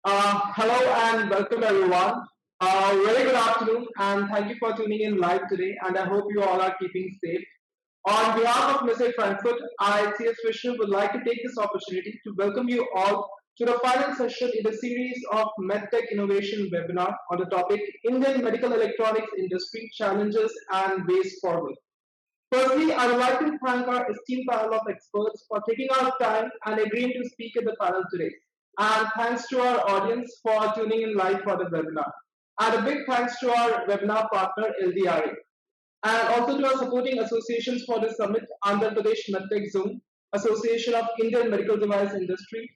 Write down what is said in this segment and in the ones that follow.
Hello and welcome everyone. Very good afternoon and thank you for tuning in live today and I hope you all are keeping safe. On behalf of Messe Frankfurt, I, CS Vishnu, would like to take this opportunity to welcome you all to the final session in the series of MedTech Innovation webinar on the topic Indian Medical Electronics Industry Challenges and Ways Forward. Firstly, I would like to thank our esteemed panel of experts for taking our time and agreeing to speak at the panel today. And thanks to our audience for tuning in live for the webinar. And a big thanks to our webinar partner, LDRA. And also to our supporting associations for the summit, Andhra Pradesh MedTech Zone, Association of Indian Medical Device Industry,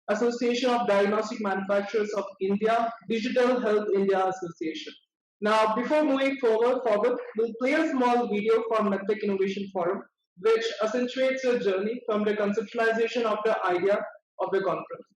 Association of Diagnostic Manufacturers of India, Digital Health India Association. Now, before moving forward, we'll play a small video from MedTech Innovation Forum, which accentuates your journey from the conceptualization of the idea of the conference.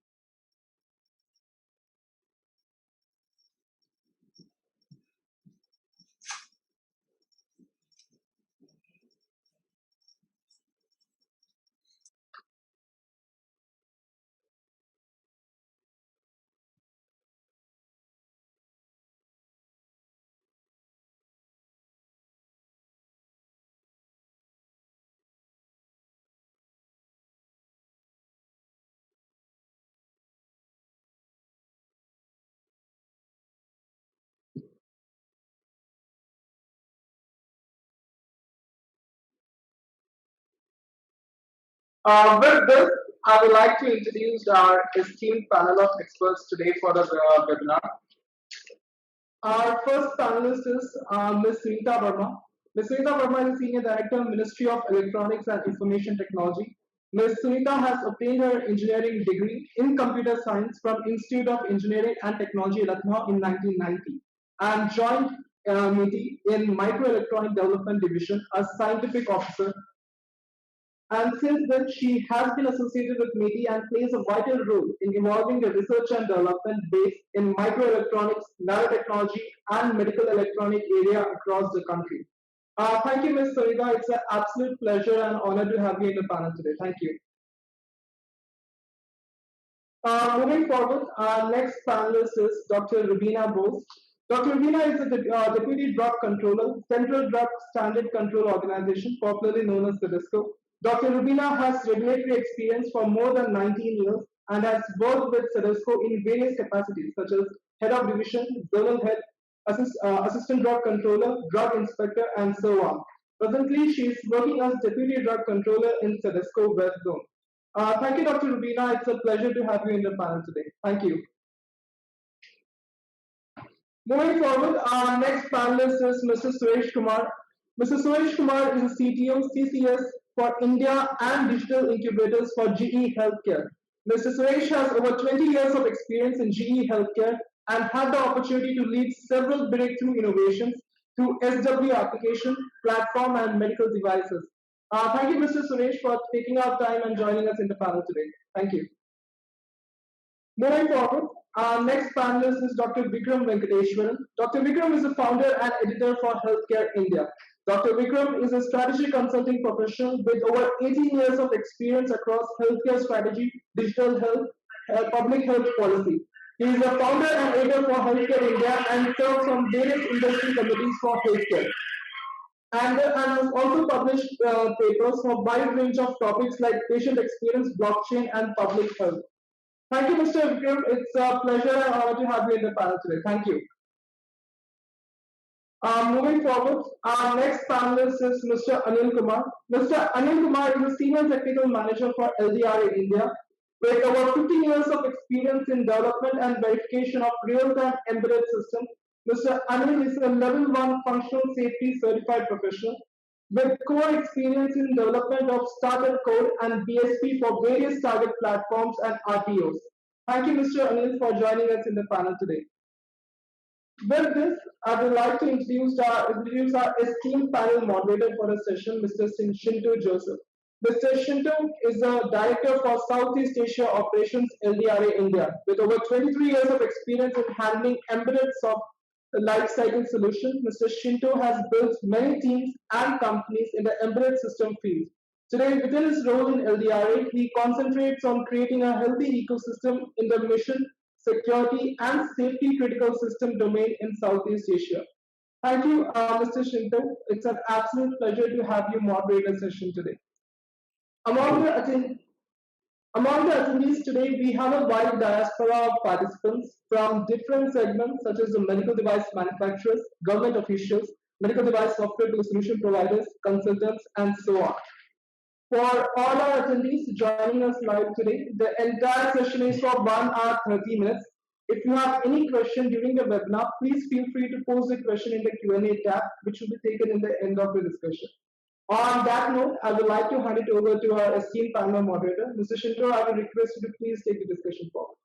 With this, I would like to introduce our esteemed panel of experts today for the webinar. Our first panelist is Ms. Sunita Verma. Ms. Sunita Verma is Senior Director, Ministry of Electronics and Information Technology. Ms. Sunita has obtained her engineering degree in computer science from Institute of Engineering and Technology, Lucknow in 1990 and joined MITI in Microelectronic Development Division as Scientific Officer, and since then she has been associated with MITI and plays a vital role in evolving the research and development base in microelectronics, nanotechnology, and medical electronic area across the country. Thank you, Ms. Sarita. It's an absolute pleasure and honor to have you in the panel today. Thank you. Moving forward, our next panelist is Dr. Rubina Bose. Dr. Rubina is the Deputy Drug Controller, Central Drug Standard Control Organization, popularly known as CDSCO. Dr. Rubina has regulatory experience for more than 19 years and has worked with CDSCO in various capacities such as Head of Division, Zonal Head, Assistant Drug Controller, Drug Inspector, and so on. Presently, she is working as Deputy Drug Controller in CDSCO West Zone. Thank you, Dr. Rubina. It's a pleasure to have you in the panel today. Thank you. Moving forward, our next panelist is Mr. Suresh Kumar. Mr. Suresh Kumar is a CTO, CCS for India and Digital Incubators for GE Healthcare. Mr. Suresh has over 20 years of experience in GE Healthcare and had the opportunity to lead several breakthrough innovations through SW application, platform, and medical devices. Thank you, Mr. Suresh, for taking our time and joining us in the panel today. Thank you. Moving forward, our next panelist is Dr. Vikram Venkateshwaran. Dr. Vikram is the founder and editor for Healthcare India. Dr. Vikram is a strategy consulting professional with over 18 years of experience across healthcare strategy, digital health, public health policy. He is the founder and editor for Healthcare India and serves on various industry committees for healthcare. And has also published papers for a wide range of topics like patient experience, blockchain, and public health. Thank you, Mr. Vikram. It's a pleasure and honor to have you in the panel today. Thank you. Moving forward, our next panelist is Mr. Anil Kumar. Mr. Anil Kumar is a Senior Technical Manager for LDRA India with over 15 years of experience in development and verification of real-time embedded systems. Mr. Anil is a Level 1 Functional Safety Certified Professional with core experience in development of startup code and BSP for various target platforms and RTOs. Thank you, Mr. Anil, for joining us in the panel today. With this, I would like to introduce our esteemed panel moderator for the session, Mr. Shinto Joseph. Mr. Shinto is the Director for Southeast Asia Operations, LDRA India, with over 23 years of experience in handling embedded software lifecycle solutions. Mr. Shinto has built many teams and companies in the embedded system field. Today, within his role in LDRA, he concentrates on creating a healthy ecosystem in the mission security, and safety critical system domain in Southeast Asia. Thank you, Mr. Shinto. It's an absolute pleasure to have you moderate the session today. Among the, attend- Among the attendees today, we have a wide diaspora of participants from different segments such as the medical device manufacturers, government officials, medical device software solution providers, consultants, and so on. For all our attendees joining us live today, the entire session is for 1 hour 30 minutes. If you have any question during the webinar, please feel free to post the question in the Q&A tab, which will be taken in the end of the discussion. On that note, I would like to hand it over to our esteemed panel moderator. Mr. Shinto, I will request you to please take the discussion forward.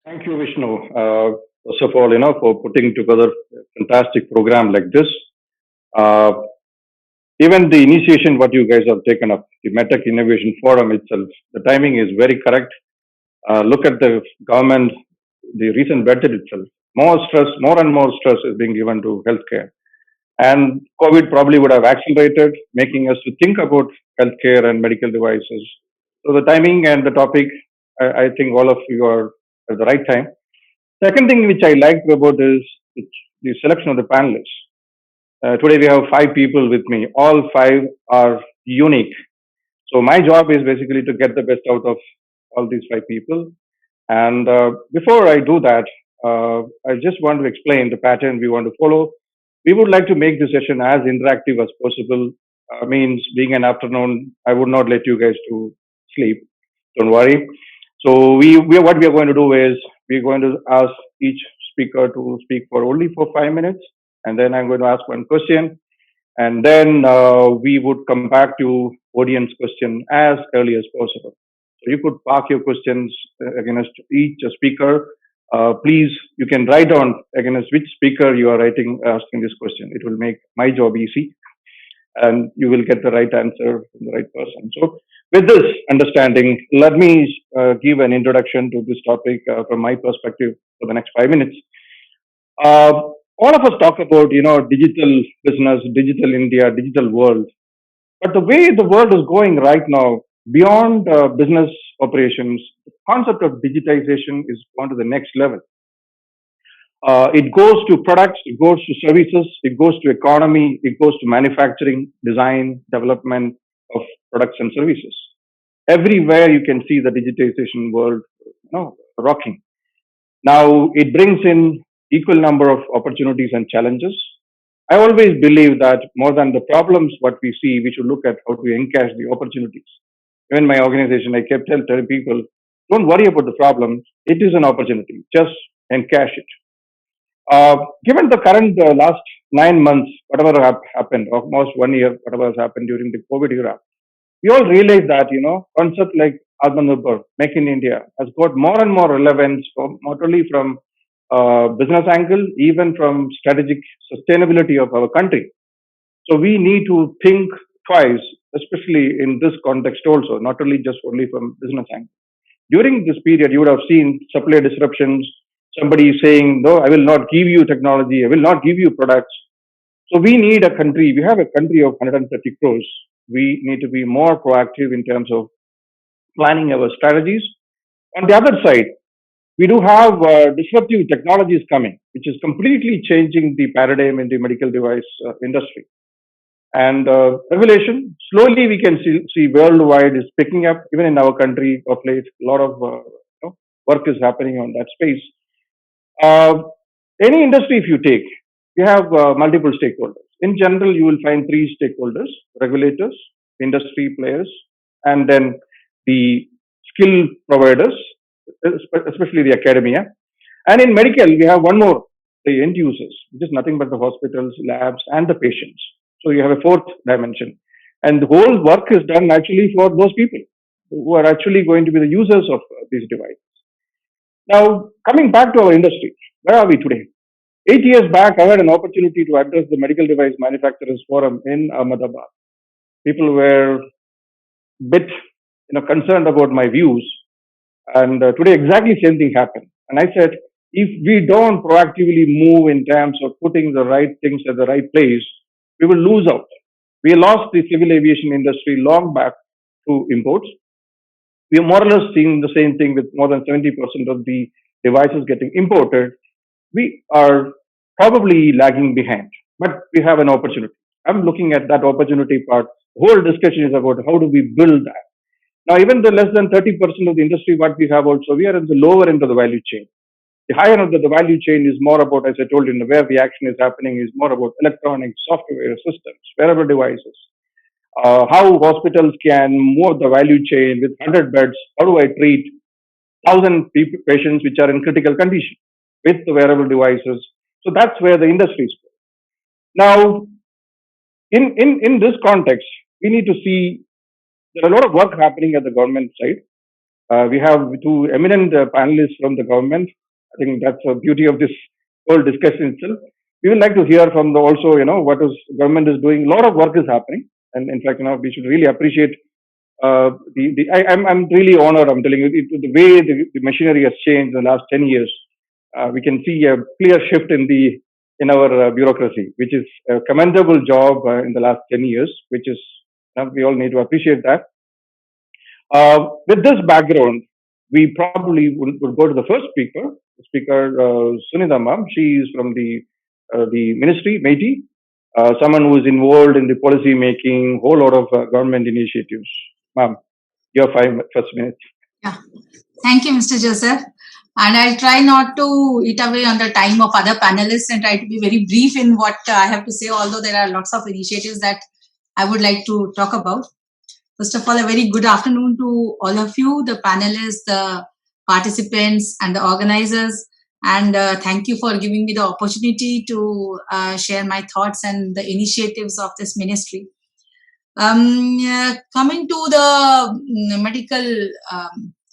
Thank you, Vishnu. First of all, for putting together a fantastic program like this. Even the initiation, what you guys have taken up, the MedTech Innovation Forum itself, the timing is very correct. Look at the government, the recent budget itself. More and more stress is being given to healthcare. And COVID probably would have accelerated, making us to think about healthcare and medical devices. So the timing and the topic, I think all of you are at the right time. Second thing which I liked about is the selection of the panelists. Today we have 5 people with me. All 5 are unique. So my job is basically to get the best out of all these 5 people. And before I do that, I just want to explain the pattern we want to follow. We would like to make this session as interactive as possible. Means being an afternoon, I would not let you guys to sleep. Don't worry. So what we are going to do is we're going to ask each speaker to speak for only 5 minutes, and then I'm going to ask one question, and then we would come back to audience question as early as possible. So you could park your questions against each speaker. Please, you can write down against which speaker you are asking this question. It will make my job easy, and you will get the right answer from the right person. So with this understanding, let me give an introduction to this topic from my perspective for the next 5 minutes. All of us talk about, digital business, digital India, digital world. But the way the world is going right now, beyond business operations, the concept of digitization is gone to the next level. It goes to products, it goes to services, it goes to economy, it goes to manufacturing, design, development of products and services. Everywhere you can see the digitization world, rocking. Now it brings in equal number of opportunities and challenges. I always believe that more than the problems what we see, we should look at how to encash the opportunities. Even my organization, I kept telling people, don't worry about the problems. It is an opportunity. Just encash it. Given the current last 9 months, whatever happened, almost 1 year, whatever has happened during the COVID era, we all realize that, concept like Atmanirbhar, Make in India, has got more and more relevance, not only from business angle, even from strategic sustainability of our country. So we need to think twice, especially in this context also, not only from business angle. During this period, you would have seen supply disruptions, somebody saying, no, I will not give you technology, I will not give you products. So we need a country, we have a country of 130 crores. We need to be more proactive in terms of planning our strategies. On the other side, we do have disruptive technologies coming, which is completely changing the paradigm in the medical device industry. And regulation, slowly we can see worldwide is picking up, even in our country of late, a lot of work is happening on that space. Any industry if you take, you have multiple stakeholders. In general, you will find 3 stakeholders: regulators, industry players, and then the skill providers, especially the academia. And in medical, we have one more, the end users, which is nothing but the hospitals, labs, and the patients. So you have a 4th dimension. And the whole work is done actually for those people who are actually going to be the users of these devices. Now, coming back to our industry, where are we today? 8 years back, I had an opportunity to address the Medical Device Manufacturers Forum in Ahmedabad. People were a bit concerned about my views. And today, exactly same thing happened. And I said, if we don't proactively move in terms of putting the right things at the right place, we will lose out. We lost the civil aviation industry long back to imports. We are more or less seeing the same thing with more than 70% of the devices getting imported, we are probably lagging behind. But we have an opportunity. I'm looking at that opportunity part. The whole discussion is about how do we build that. Now, even the less than 30% of the industry, what we have also, we are in the lower end of the value chain. The higher end of the value chain is more about, as I told you, where the action is happening is more about electronics, software, systems, wearable devices. How hospitals can move the value chain with 100 beds. How do I treat 1,000 patients which are in critical condition with the wearable devices? So that's where the industry is going. Now, in this context, we need to see there are a lot of work happening at the government side. We have two eminent panelists from the government. I think that's the beauty of this whole discussion itself. We would like to hear from the also, what is government is doing. A lot of work is happening, and in fact, we should really appreciate. I'm really honored. I'm telling you, the way the machinery has changed in the last 10 years. We can see a clear shift in our bureaucracy, which is a commendable job in the last 10 years, which is we all need to appreciate that. With this background, we probably would go to the first speaker, Sunita ma'am. She is from the ministry, Meiji, someone who is involved in the policy making, whole lot of government initiatives. Ma'am, your first minutes. Yeah, thank you, Mr. Joseph. And I'll try not to eat away on the time of other panelists and try to be very brief in what I have to say, although there are lots of initiatives that I would like to talk about. First of all, a very good afternoon to all of you, the panelists, the participants, and the organizers. And thank you for giving me the opportunity to share my thoughts and the initiatives of this ministry. Coming to the medical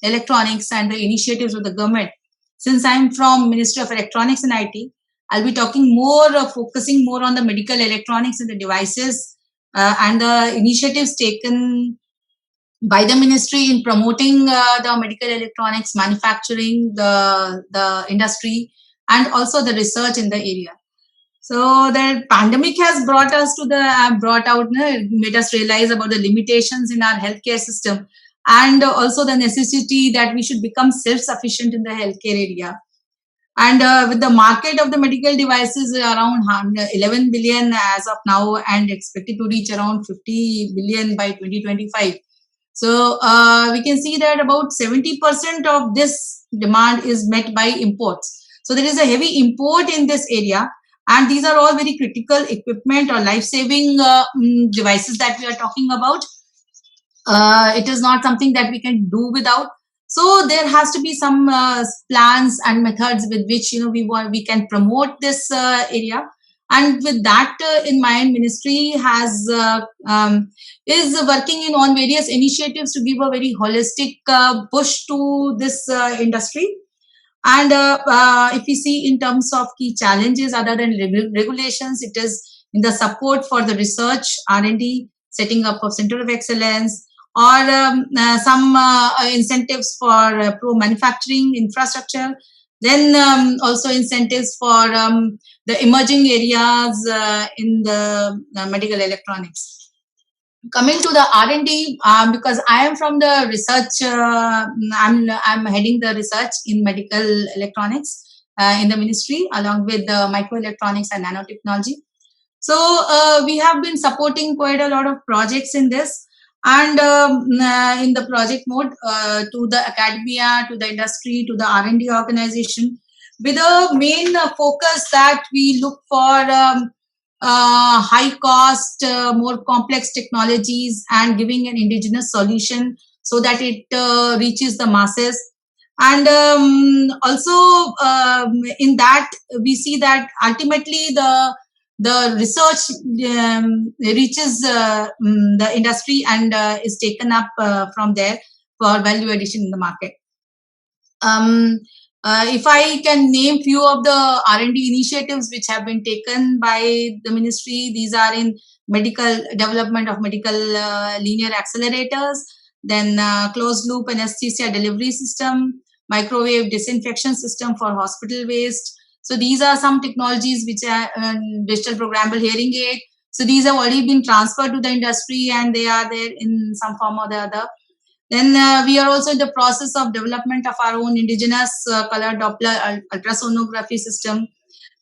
electronics and the initiatives of the government, since I'm from Ministry of Electronics and IT, I'll be talking more, focusing more on the medical electronics and the devices and the initiatives taken by the ministry in promoting the medical electronics manufacturing, the industry, and also the research in the area. So the pandemic has brought out, made us realize about the limitations in our healthcare system, and also the necessity that we should become self-sufficient in the healthcare area. And with the market of the medical devices around 11 billion as of now, and expected to reach around 50 billion by 2025. So we can see that about 70% of this demand is met by imports. So there is a heavy import in this area. And these are all very critical equipment or life-saving devices that we are talking about. It is not something that we can do without. So there has to be some plans and methods with which we can promote this area. And with that in mind, ministry is working on various initiatives to give a very holistic push to this industry. And if we see in terms of key challenges other than regulations, it is in the support for the research, R&D, setting up of center of excellence, or some incentives for pro-manufacturing infrastructure. Then also incentives for the emerging areas in the medical electronics. Coming to the R&D, because I am from the research, I'm heading the research in medical electronics in the ministry, along with the microelectronics and nanotechnology. So we have been supporting quite a lot of projects in this, and in the project mode to the academia, to the industry, to the R&D organization, with a main focus that we look for high cost, more complex technologies, and giving an indigenous solution so that it reaches the masses. And also in that, we see that ultimately the research reaches the industry and is taken up from there for value addition in the market. If I can name few of the R&D initiatives which have been taken by the ministry, these are in medical development of medical linear accelerators, then closed loop anesthesia delivery system, microwave disinfection system for hospital waste. So these are some technologies which are digital programmable hearing aid. So these have already been transferred to the industry and they are there in some form or the other. Then we are also in the process of development of our own indigenous color Doppler ultrasonography system.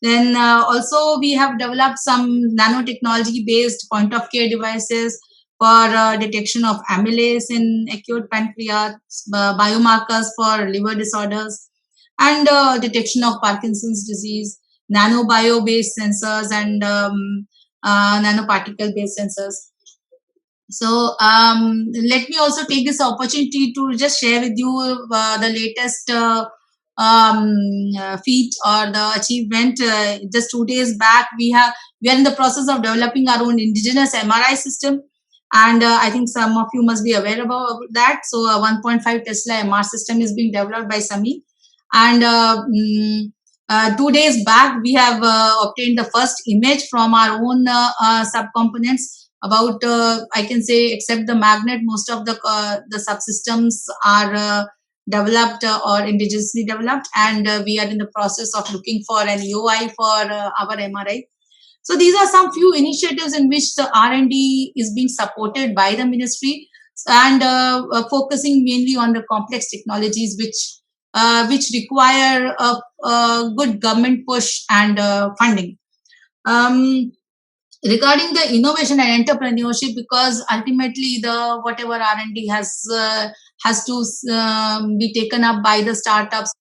Then also we have developed some nanotechnology based point of care devices for detection of amylase in acute pancreas, biomarkers for liver disorders, and detection of Parkinson's disease, nanobio based sensors, and nanoparticle based sensors. So let me also take this opportunity to just share with you the latest feat or the achievement. Just 2 days back, we are in the process of developing our own indigenous MRI system, and I think some of you must be aware about that. So a 1.5 Tesla MR system is being developed by SAMI, and 2 days back we have obtained the first image from our own subcomponents. About I can say, except the magnet, most of the subsystems are developed or indigenously developed, and we are in the process of looking for an EOI for our MRI. So these are some few initiatives in which the R&D is being supported by the ministry, and focusing mainly on the complex technologies which require a good government push and funding. Regarding the innovation and entrepreneurship, because ultimately the whatever R&D has to be taken up by the startups,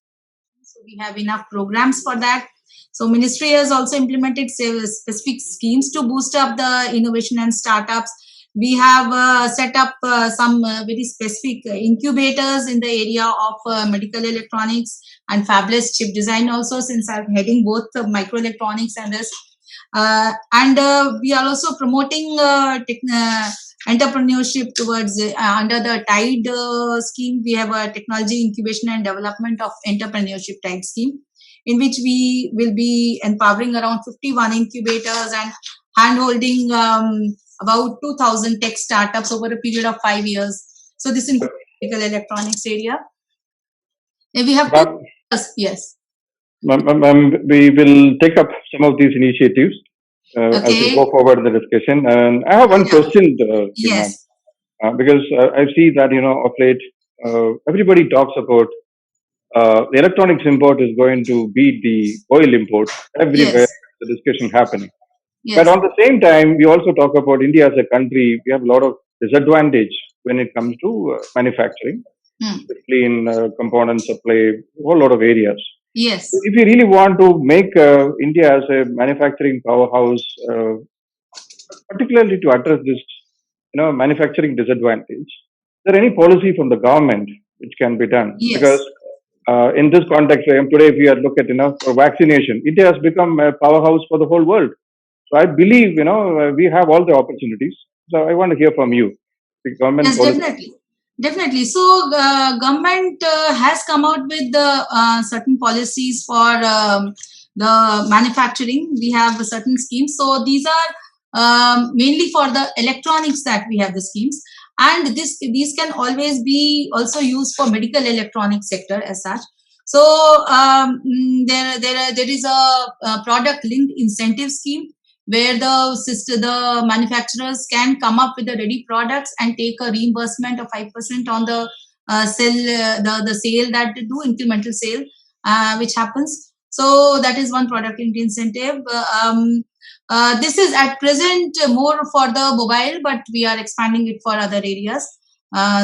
so we have enough programs for that. So ministry has also implemented specific schemes to boost up the innovation and startups. We have set up some very specific incubators in the area of medical electronics and fabless chip design also, since I'm heading both microelectronics and this. And we are also promoting entrepreneurship towards under the TIDE scheme. We have a technology incubation and development of entrepreneurship TIDE scheme, in which we will be empowering around 51 incubators and handholding about 2,000 tech startups over a period of 5 years. So this includes medical electronics area. And we have yes. We will take up some of these initiatives as we go forward in the discussion. And I have one question, yes. Because I see that, of late, everybody talks about the electronics import is going to beat the oil import everywhere. The discussion happening. But on the same time, we also talk about India as a country. We have a lot of disadvantage when it comes to manufacturing, especially in component supply, a whole lot of areas. Yes. So if we really want to make India as a manufacturing powerhouse, particularly to address this, manufacturing disadvantage, is there any policy from the government which can be done? Yes. Because in this context, today if we are look at for vaccination, India has become a powerhouse for the whole world. So I believe we have all the opportunities. So I want to hear from you. The government yes, policy. Definitely. So government has come out with the certain policies for the manufacturing. We have certain schemes. So these are mainly for the electronics that we have the schemes, and these can always be also used for medical electronics sector as such. So there is a product linked incentive scheme, where the manufacturers can come up with the ready products and take a reimbursement of 5% on the the sale that they do, incremental sale, which happens. So that is one product linked incentive. This is at present more for the mobile, but we are expanding it for other areas.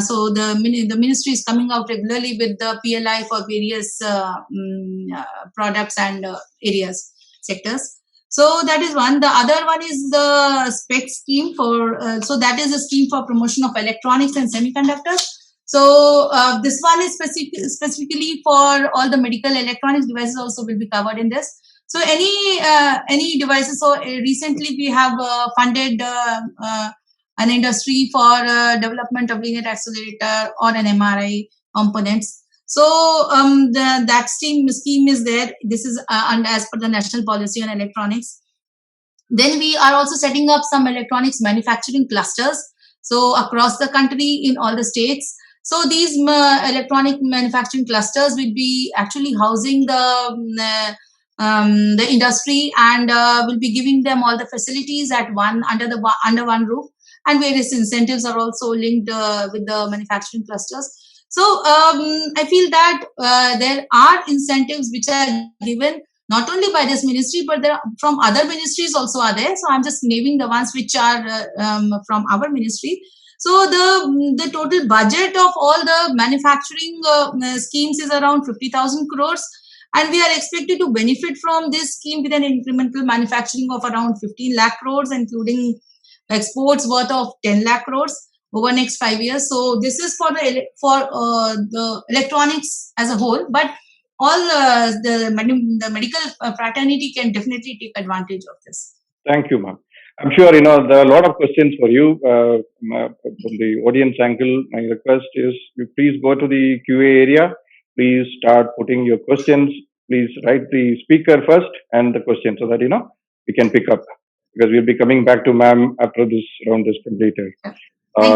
So the ministry is coming out regularly with the PLI for various products and areas, sectors. So that is one. The other one is the spec scheme for, so that is a scheme for promotion of electronics and semiconductors. So this one is specifically for all the medical electronics devices also will be covered in this. So any devices. So recently we have funded an industry for development of linear accelerator or an MRI components. So that scheme is there. This is as per the national policy on electronics. Then we are also setting up some electronics manufacturing clusters, so across the country in all the states. So these electronic manufacturing clusters will be actually housing the industry, and will be giving them all the facilities at under one roof. and various incentives are also linked with the manufacturing clusters. So I feel that there are incentives which are given not only by this ministry, but there are from other ministries also are there. So I'm just naming the ones which are from our ministry. So the total budget of all the manufacturing schemes is around 50,000 crores, and we are expected to benefit from this scheme with an incremental manufacturing of around 15 lakh crores, including exports worth of 10 lakh crores over next 5 years. So this is for the electronics as a whole, but all the medical fraternity can definitely take advantage of this. Thank you, ma'am. I'm sure there are a lot of questions for you from the audience angle. My request is you please go to the QA area. Please start putting your questions. Please write the speaker first and the question so that we can pick up, because we'll be coming back to ma'am after this round is completed.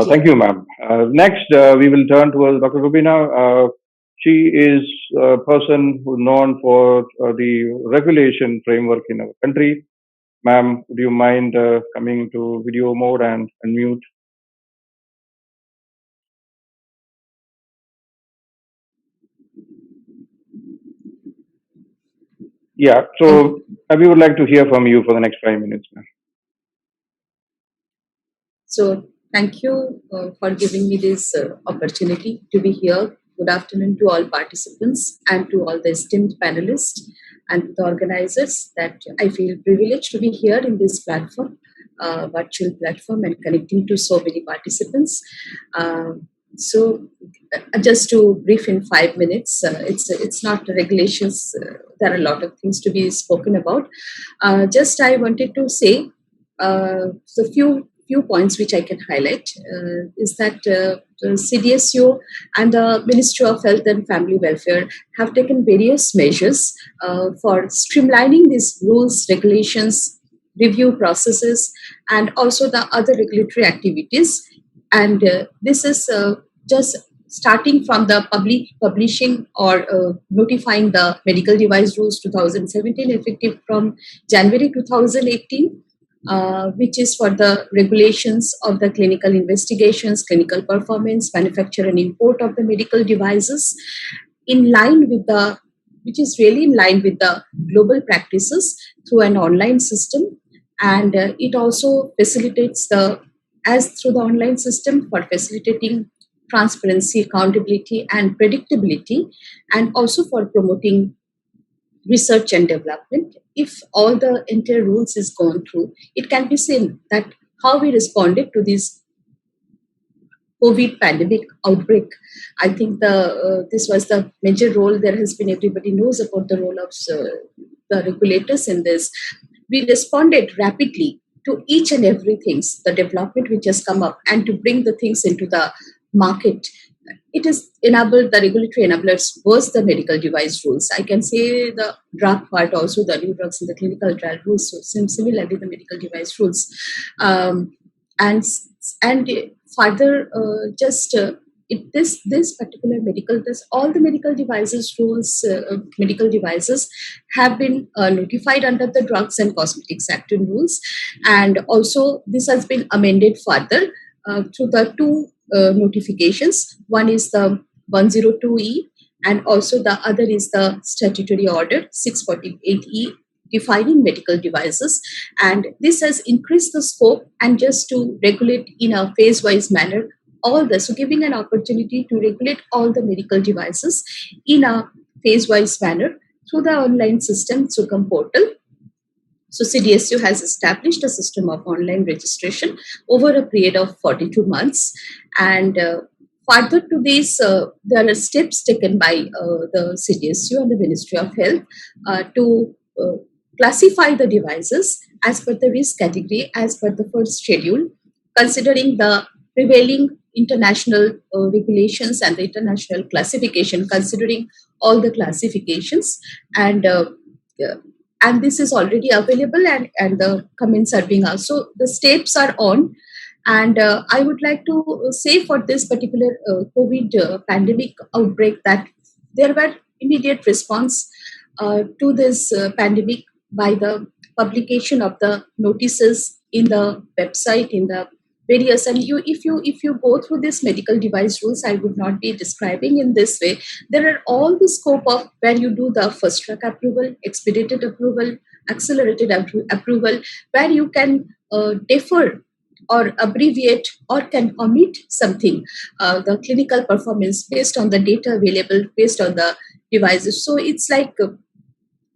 Thank you, ma'am. Next, we will turn to Dr. Rubina. She is a person who's known for the regulation framework in our country. Ma'am, would you mind coming to video mode and unmute? Yeah, so we would like to hear from you for the next 5 minutes, ma'am. So thank you for giving me this opportunity to be here. Good afternoon to all participants and to all the esteemed panelists and the organizers. That I feel privileged to be here in this platform, virtual platform, and connecting to so many participants. So just to brief in 5 minutes, it's not the regulations. There are a lot of things to be spoken about. Just I wanted to say so few points which I can highlight is that the CDSU and the Ministry of Health and Family Welfare have taken various measures for streamlining these rules, regulations, review processes, and also the other regulatory activities. And this is just starting from the publishing or notifying the Medical Device Rules 2017, effective from January 2018. Which is for the regulations of the clinical investigations, clinical performance, manufacture and import of the medical devices, in line with which is really in line with the global practices through an online system. And it also facilitates through the online system for facilitating transparency, accountability, and predictability, and also for promoting research and development. If all the entire rules is gone through, it can be seen that how we responded to this COVID pandemic outbreak. I think this was the major role. There has been, everybody knows about the role of the regulators in this. We responded rapidly to each and every things, the development which has come up, and to bring the things into the market. It has enabled the regulatory enablers was the medical device rules. I can say the drug part also, the new drugs and the clinical trial rules. So similarly, the medical device rules, and further, this particular all the medical devices rules, medical devices have been notified under the Drugs and Cosmetics Act and rules, and also this has been amended further through the two notifications. One is the 102E, and also the other is the statutory order 648E, defining medical devices. And this has increased the scope and just to regulate in a phase-wise manner so giving an opportunity to regulate all the medical devices in a phase-wise manner through the online system, SUCAM portal. So CDSU has established a system of online registration over a period of 42 months. And further to this, there are steps taken by the CDSU and the Ministry of Health to classify the devices as per the risk category, as per the first schedule, considering the prevailing international regulations and the international classification, considering all the classifications. And this is already available, and the comments are being asked. So the steps are on. And I would like to say for this particular COVID pandemic outbreak that there were immediate response to this pandemic by the publication of the notices in the website, in the various, and if you go through this medical device rules, I would not be describing in this way. There are all the scope of where you do the first track approval, expedited approval, accelerated approval, where you can defer or abbreviate or can omit something, the clinical performance based on the data available, based on the devices. So it's like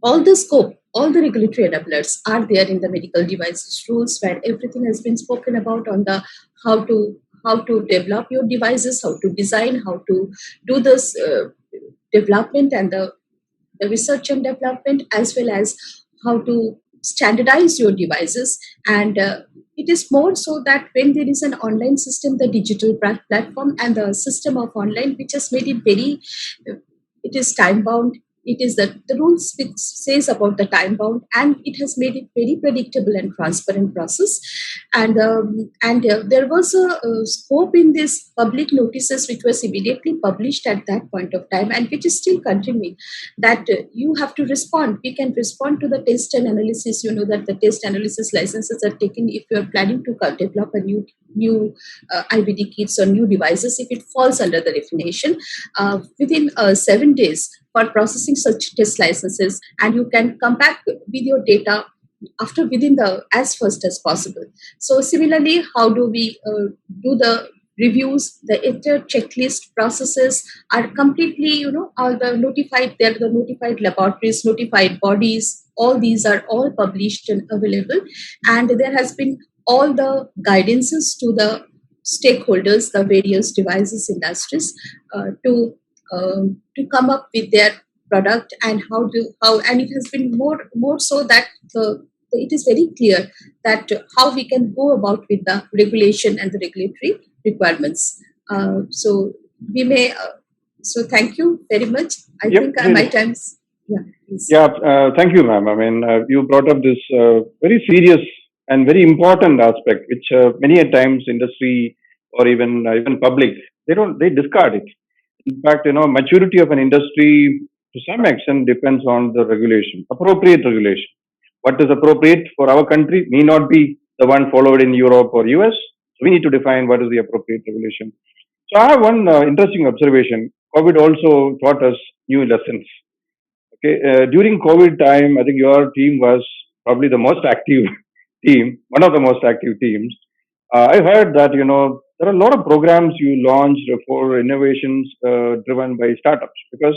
all the scope, all the regulatory enablers are there in the medical devices rules, where everything has been spoken about on the how to develop your devices, how to design, how to do this development and the research and development, as well as how to standardize your devices. And it is more so that when there is an online system, the digital platform and the system of online, which has made it very, it is time bound. It is the rules which says about the time bound, and it has made it very predictable and transparent process. And there was a scope in these public notices which was immediately published at that point of time, and which is still continuing, that you have to respond. We can respond to the test and analysis. You know that the test analysis licenses are taken if you are planning to develop a new IVD kits or new devices, if it falls under the definition, within 7 days for processing such test licenses, and you can come back with your data after within the as fast as possible. So similarly, how do we do the reviews? The entire checklist processes are completely, all the notified, they're the notified laboratories, notified bodies, all these are all published and available. And there has been all the guidances to the stakeholders, the various devices industries, to come up with their product, and and it has been more so that it is very clear that how we can go about with the regulation and the regulatory requirements. So we may. So thank you very much. I Yep. think my time's. Yeah. Please. Yeah, thank you, ma'am. I mean, you brought up this very serious and very important aspect, which many a times industry or even public, they discard it. In fact, maturity of an industry to some extent depends on the regulation, appropriate regulation. What is appropriate for our country may not be the one followed in Europe or US. So we need to define what is the appropriate regulation. So I have one interesting observation. COVID also taught us new lessons. Okay, during COVID time, I think your team was probably the most active team, one of the most active teams. I heard that there are a lot of programs you launched for innovations driven by startups, because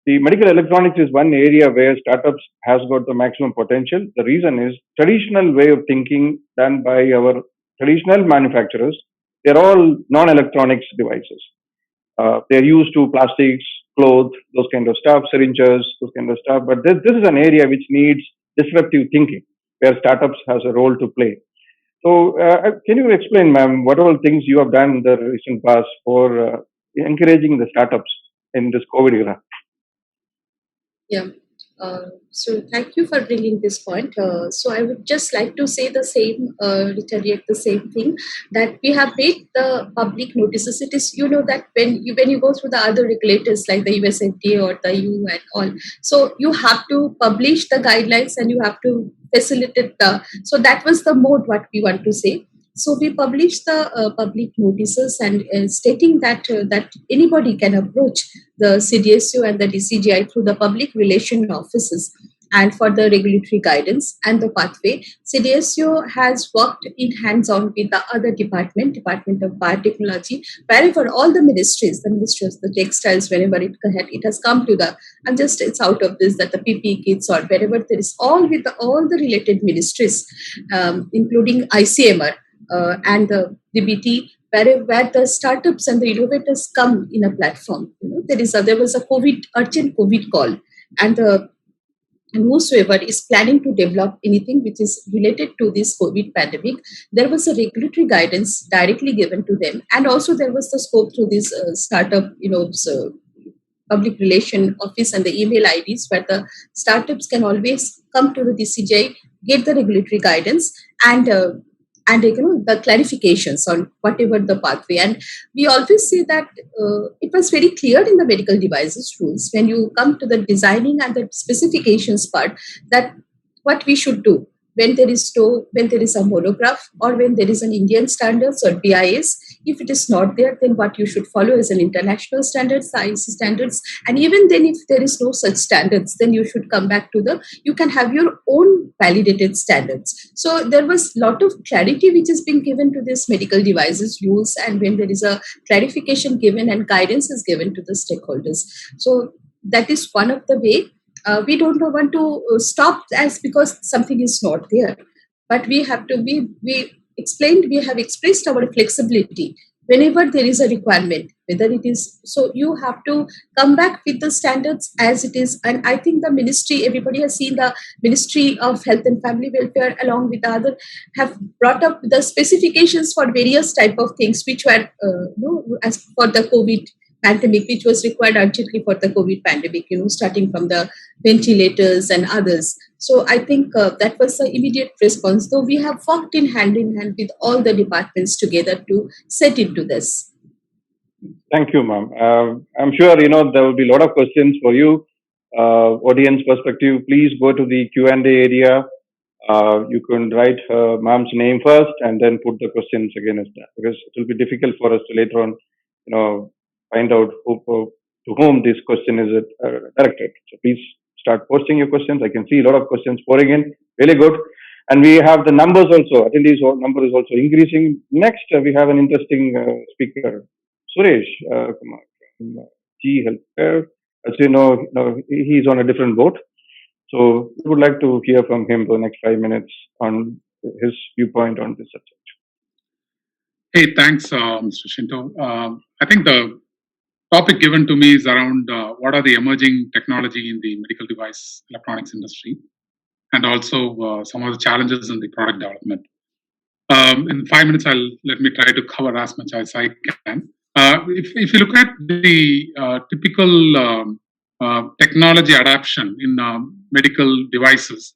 the medical electronics is one area where startups has got the maximum potential. The reason is traditional way of thinking done by our traditional manufacturers. They're all non-electronics devices. They're used to plastics, cloth, those kind of stuff, syringes, those kind of stuff. But this is an area which needs disruptive thinking, where startups has a role to play. So, can you explain, ma'am, what all things you have done in the recent past for encouraging the startups in this COVID era? Yeah. So thank you for bringing this point. So I would just like to say the same, reiterate the same thing, that we have made the public notices. It is, that when you go through the other regulators like the US FDA or the EU and all, so you have to publish the guidelines and you have to facilitate so that was the mode what we want to say. So we published the public notices and stating that anybody can approach the CDSU and the DCGI through the public relation offices, and for the regulatory guidance and the pathway. CDSU has worked in hands-on with the other Department of Biotechnology, wherever all the ministries, the textiles, whenever it has come to the, and just it's out of this that the PPE kits or wherever there is, all with all the related ministries, including ICMR. And the DBT, where the startups and the innovators come in a platform. There was a urgent COVID call, and whosoever is planning to develop anything which is related to this COVID pandemic, there was a regulatory guidance directly given to them, and also there was the scope through this startup, public relation office and the email IDs, where the startups can always come to the DCJ, get the regulatory guidance and the clarifications on whatever the pathway. And we always say that it was very clear in the medical devices rules when you come to the designing and the specifications part, that what we should do. when there is a monograph, or when there is an Indian standards or BIS. If it is not there, then what you should follow is an international standards, the IEC standards. And even then, if there is no such standards, then you should come back to you can have your own validated standards. So there was a lot of clarity which is being given to this medical devices rules, and when there is a clarification given and guidance is given to the stakeholders. So that is one of the way. We don't want to stop as because something is not there, but we have to we have expressed our flexibility whenever there is a requirement, whether it is, so you have to come back with the standards as it is. And I think the ministry, everybody has seen the Ministry of Health and Family Welfare along with the other have brought up the specifications for various type of things which were as for the COVID pandemic, which was required urgently for the COVID pandemic, starting from the ventilators and others. So I think that was the immediate response, though we have worked in hand with all the departments together to set into this. Thank you, ma'am. I'm sure, there will be a lot of questions for you. Audience perspective, please go to the Q&A area. You can write ma'am's name first and then put the questions again as that, because it will be difficult for us to later on, find out to whom this question is directed. So please start posting your questions. I can see a lot of questions pouring in. Really good. And we have the numbers also. Attendees number is also increasing. Next, we have an interesting speaker, Suresh Kumar from G Healthcare. As you know, he's on a different boat. So we would like to hear from him for the next 5 minutes on his viewpoint on this subject. Hey, thanks, Mr. Shinto. I think the topic given to me is around what are the emerging technology in the medical device electronics industry, and also some of the challenges in the product development. In 5 minutes, let me try to cover as much as I can. If you look at the typical technology adoption in medical devices,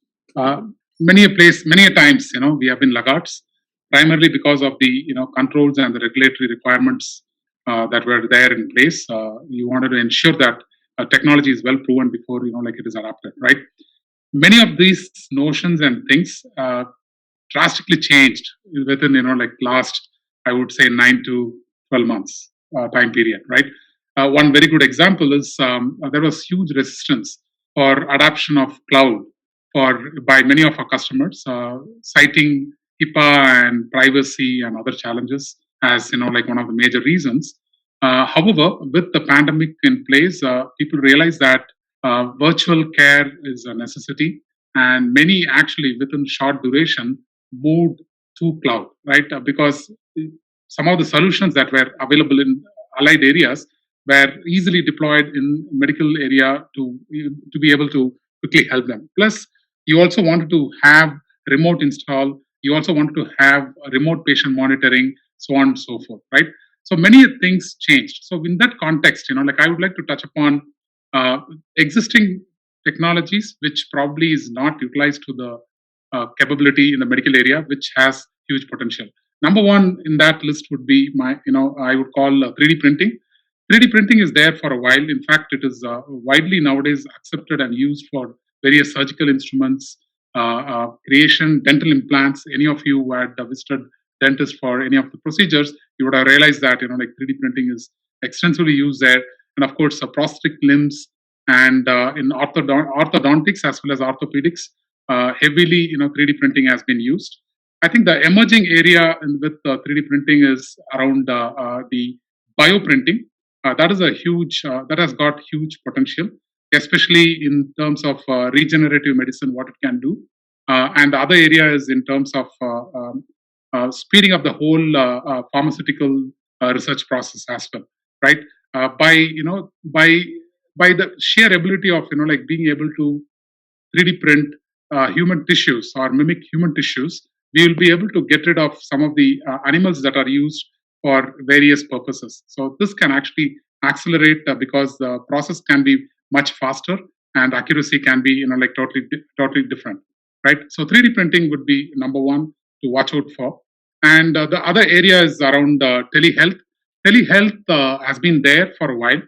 many a times, we have been laggards, primarily because of the controls and the regulatory requirements that were there in place. You wanted to ensure that technology is well proven before it is adopted, right? Many of these notions and things drastically changed within last, I would say, 9 to 12 months time period, right? One very good example is there was huge resistance for adoption of cloud by many of our customers, citing HIPAA and privacy and other challenges as one of the major reasons. However, with the pandemic in place, people realize that virtual care is a necessity, and many actually within short duration moved to cloud, right? Because some of the solutions that were available in allied areas were easily deployed in medical area to be able to quickly help them. Plus, you also wanted to have remote install. You also wanted to have remote patient monitoring, so on and so forth, right? So many things changed. So in that context, I would like to touch upon existing technologies, which probably is not utilized to the capability in the medical area, which has huge potential. Number one in that list would be I would call 3D printing. 3D printing is there for a while. In fact, it is widely nowadays accepted and used for various surgical instruments, creation, dental implants. Any of you who had visited dentist for any of the procedures, you would have realized that 3D printing is extensively used there. And of course, prosthetic limbs and in orthodontics as well as orthopedics, heavily 3D printing has been used. I think the emerging area with 3D printing is around the bioprinting. That is that has got huge potential, especially in terms of regenerative medicine, what it can do. And the other area is in terms of speeding up the whole pharmaceutical research process as well, right? By the sheer ability of being able to 3D print human tissues or mimic human tissues, we will be able to get rid of some of the animals that are used for various purposes. So this can actually accelerate because the process can be much faster and accuracy can be totally different, right? So 3D printing would be number one to watch out for. And the other area is around telehealth. Telehealth has been there for a while.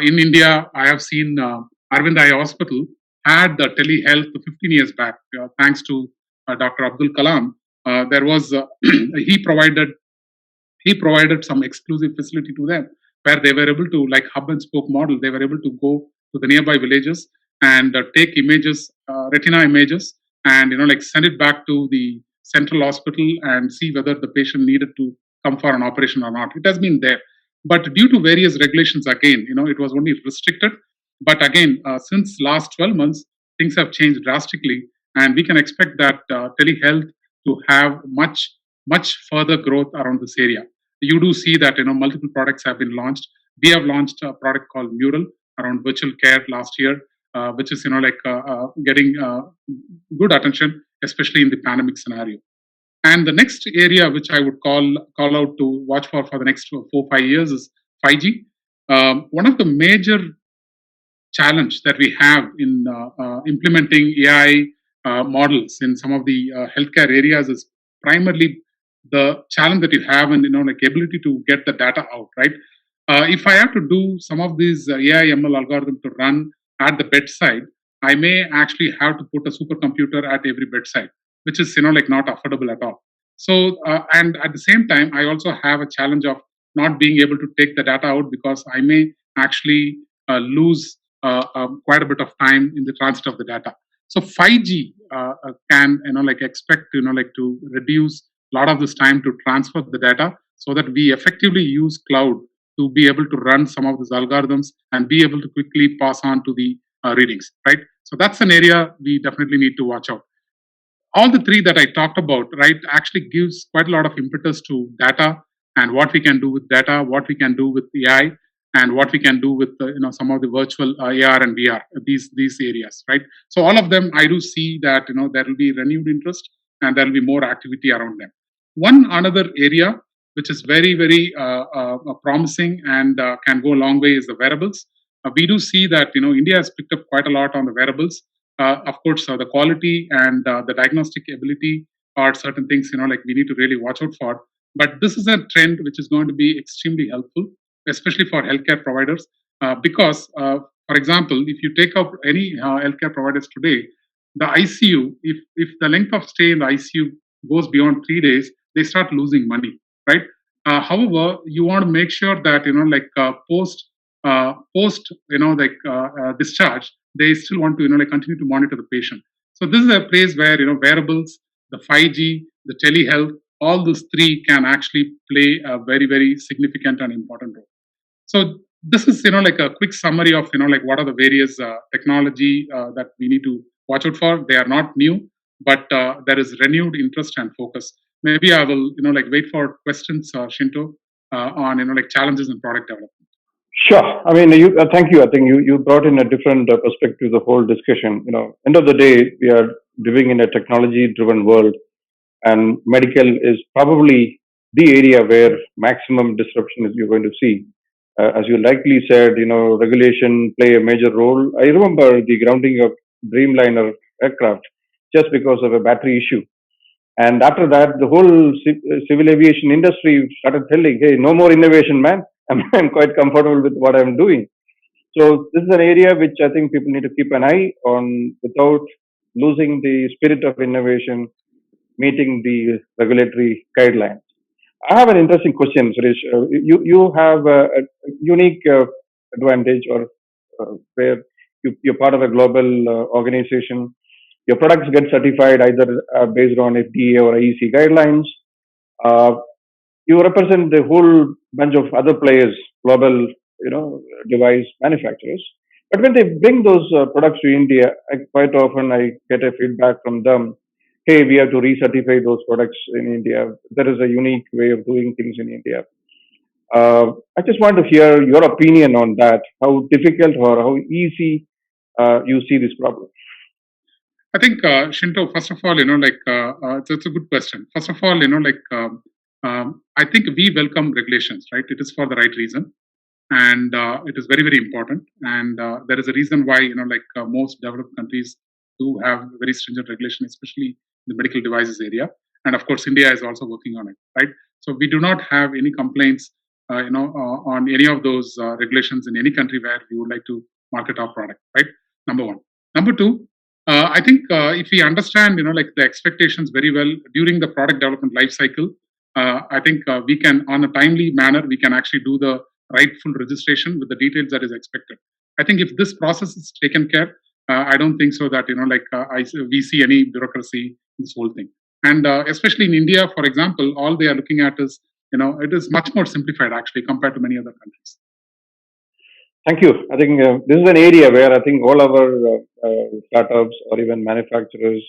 In India, I have seen Arvind Eye Hospital had the telehealth 15 years back, thanks to Dr. Abdul Kalam, there was he provided some exclusive facility to them where they were able to, like hub and spoke model, they were able to go to the nearby villages and take images, retina images, and like send it back to the central hospital and see whether the patient needed to come for an operation or not. It has been there, but due to various regulations, again, it was only restricted. But again, since last 12 months, things have changed drastically, and we can expect that telehealth to have much further growth around this area. You do see that multiple products have been launched. We have launched a product called Mural around virtual care last year, which is getting good attention, especially in the pandemic scenario. And the next area which I would call out to watch for the next 4-5 years is 5G. One of the major challenge that we have in implementing AI models in some of the healthcare areas is primarily the challenge that you have and ability to get the data out, right? If I have to do some of these AI ML algorithm to run at the bedside, I may actually have to put a supercomputer at every bedside, which is not affordable at all. So and at the same time, I also have a challenge of not being able to take the data out because I may actually lose quite a bit of time in the transit of the data. So 5G can expect to reduce a lot of this time to transfer the data so that we effectively use cloud to be able to run some of these algorithms and be able to quickly pass on to the readings, right? So that's an area we definitely need to watch out. All the three that I talked about, right, actually gives quite a lot of impetus to data and what we can do with data, what we can do with AI, and what we can do with some of the virtual AR and VR, these areas, right? So all of them, I do see that there will be renewed interest and there will be more activity around them. One another area which is very promising and can go a long way is the wearables. We do see that India has picked up quite a lot on the wearables. Of course, the quality and the diagnostic ability are certain things we need to really watch out for. But this is a trend which is going to be extremely helpful, especially for healthcare providers, because, for example, if you take up any healthcare providers today, the ICU, if the length of stay in the ICU goes beyond 3 days, they start losing money, right? However, you want to make sure that post discharge, they still want to continue to monitor the patient. So this is a place where wearables, the 5G, the telehealth, all those three can actually play a very significant and important role. So this is a quick summary of what are the various technology that we need to watch out for. They are not new, but there is renewed interest and focus. Maybe I will wait for questions, Shinto, on challenges in product development. Sure. I mean, thank you. I think you brought in a different perspective to the whole discussion. End of the day, we are living in a technology-driven world, and medical is probably the area where maximum disruption is you're going to see. As you likely said, regulation play a major role. I remember the grounding of Dreamliner aircraft just because of a battery issue. And after that, the whole civil aviation industry started telling, hey, no more innovation, man. I'm quite comfortable with what I'm doing. So this is an area which I think people need to keep an eye on without losing the spirit of innovation, meeting the regulatory guidelines. I have an interesting question, Suresh. You have a unique advantage or where you're part of a global organization. Your products get certified either based on FDA or IEC guidelines. You represent the whole bunch of other players, global, device manufacturers. But when they bring those products to India, quite often I get a feedback from them. Hey, we have to recertify those products in India. There is a unique way of doing things in India. I just want to hear your opinion on that. How difficult or how easy you see this problem? I think, Shinto, first of all, it's a good question. First of all, I think we welcome regulations, right? It is for the right reason. And it is very important. And there is a reason why, most developed countries do have very stringent regulation, especially in the medical devices area. And of course, India is also working on it, right? So we do not have any complaints, on any of those regulations in any country where we would like to market our product, right? Number one. Number two, I think if we understand, like the expectations very well during the product development life cycle, I think we can, on a timely manner, we can actually do the rightful registration with the details that is expected. I think if this process is taken care, I don't think so that we see any bureaucracy in this whole thing. And especially in India, for example, all they are looking at is it is much more simplified actually compared to many other countries. Thank you. I think this is an area where I think all our startups or even manufacturers,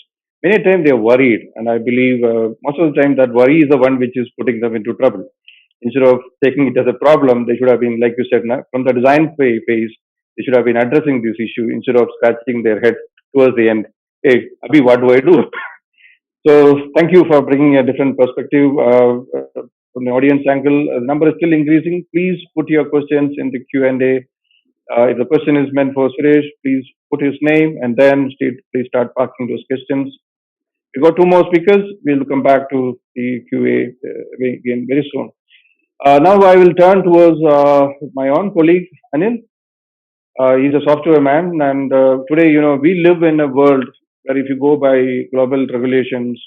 many times they're worried. And I believe most of the time that worry is the one which is putting them into trouble. Instead of taking it as a problem, they should have been, like you said, from the design phase, they should have been addressing this issue instead of scratching their head towards the end. Hey, Abhi, what do I do? So thank you for bringing a different perspective from the audience angle. The number is still increasing. Please put your questions in the Q&A. If the question is meant for Suresh, please put his name and then please start asking those questions. We've got two more speakers. We'll come back to the QA again very soon. Now I will turn towards my own colleague, Anil. He's a software man, and today, we live in a world where if you go by global regulations,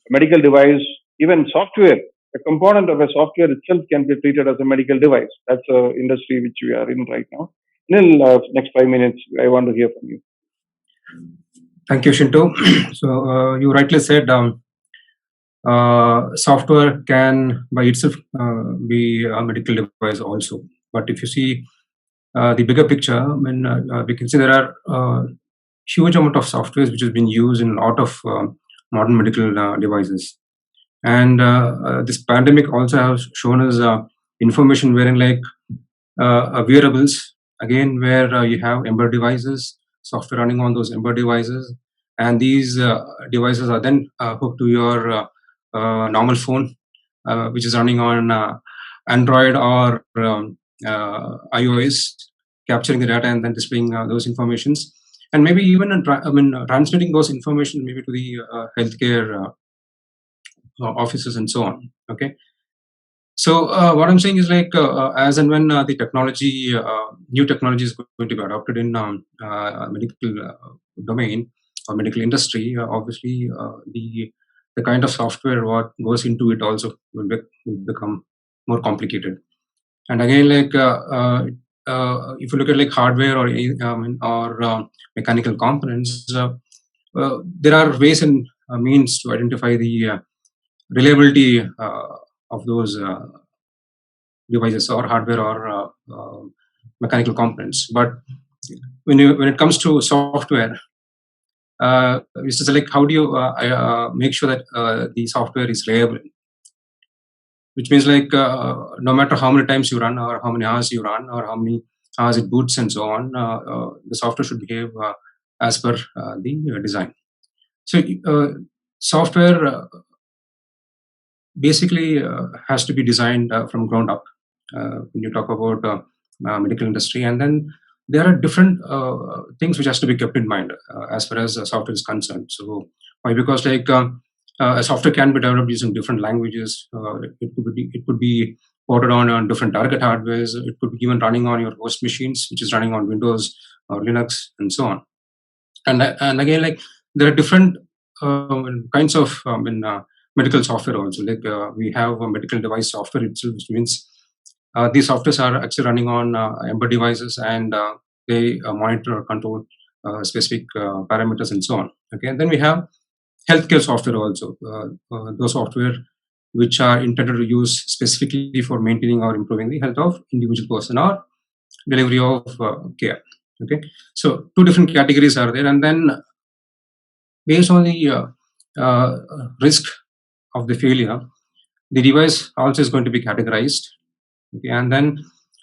medical device, even software, a component of a software itself can be treated as a medical device. That's the industry which we are in right now. Anil, next 5 minutes, I want to hear from you. Thank you, Shinto. So you rightly said software can by itself be a medical device also. But if you see the bigger picture, we can see there are huge amount of software which has been used in a lot of modern medical devices. And this pandemic also has shown us information wherein like wearables, again, where you have embedded devices, software running on those embedded devices, and these devices are then hooked to your normal phone, which is running on Android or iOS, capturing the data and then displaying those informations, and maybe even translating those information maybe to the healthcare offices and so on. Okay. So what I'm saying is like as and when the technology, new technology is going to be adopted in medical domain or medical industry, obviously the kind of software what goes into it also will become more complicated. And again, like if you look at like hardware or mechanical components, there are ways and means to identify the reliability of those devices or hardware or mechanical components. But when it comes to software, it's just like how do you make sure that the software is reliable? Which means like no matter how many times you run or how many hours you run or how many hours it boots and so on, the software should behave as per the design. So software basically has to be designed from ground up when you talk about medical industry. And then there are different things which has to be kept in mind as far as software is concerned. So why? Because like a software can be developed using different languages. It could be ported on different target hardwares. It could be even running on your host machines, which is running on Windows or Linux and so on. And again, like there are different kinds of medical software also. Like we have a medical device software itself, which means these softwares are actually running on embedded devices and they monitor or control specific parameters and so on. Okay, and then we have healthcare software also. Those software which are intended to use specifically for maintaining or improving the health of individual person or delivery of care. Okay, so two different categories are there, and then based on the risk of the failure, the device also is going to be categorized. Okay, and then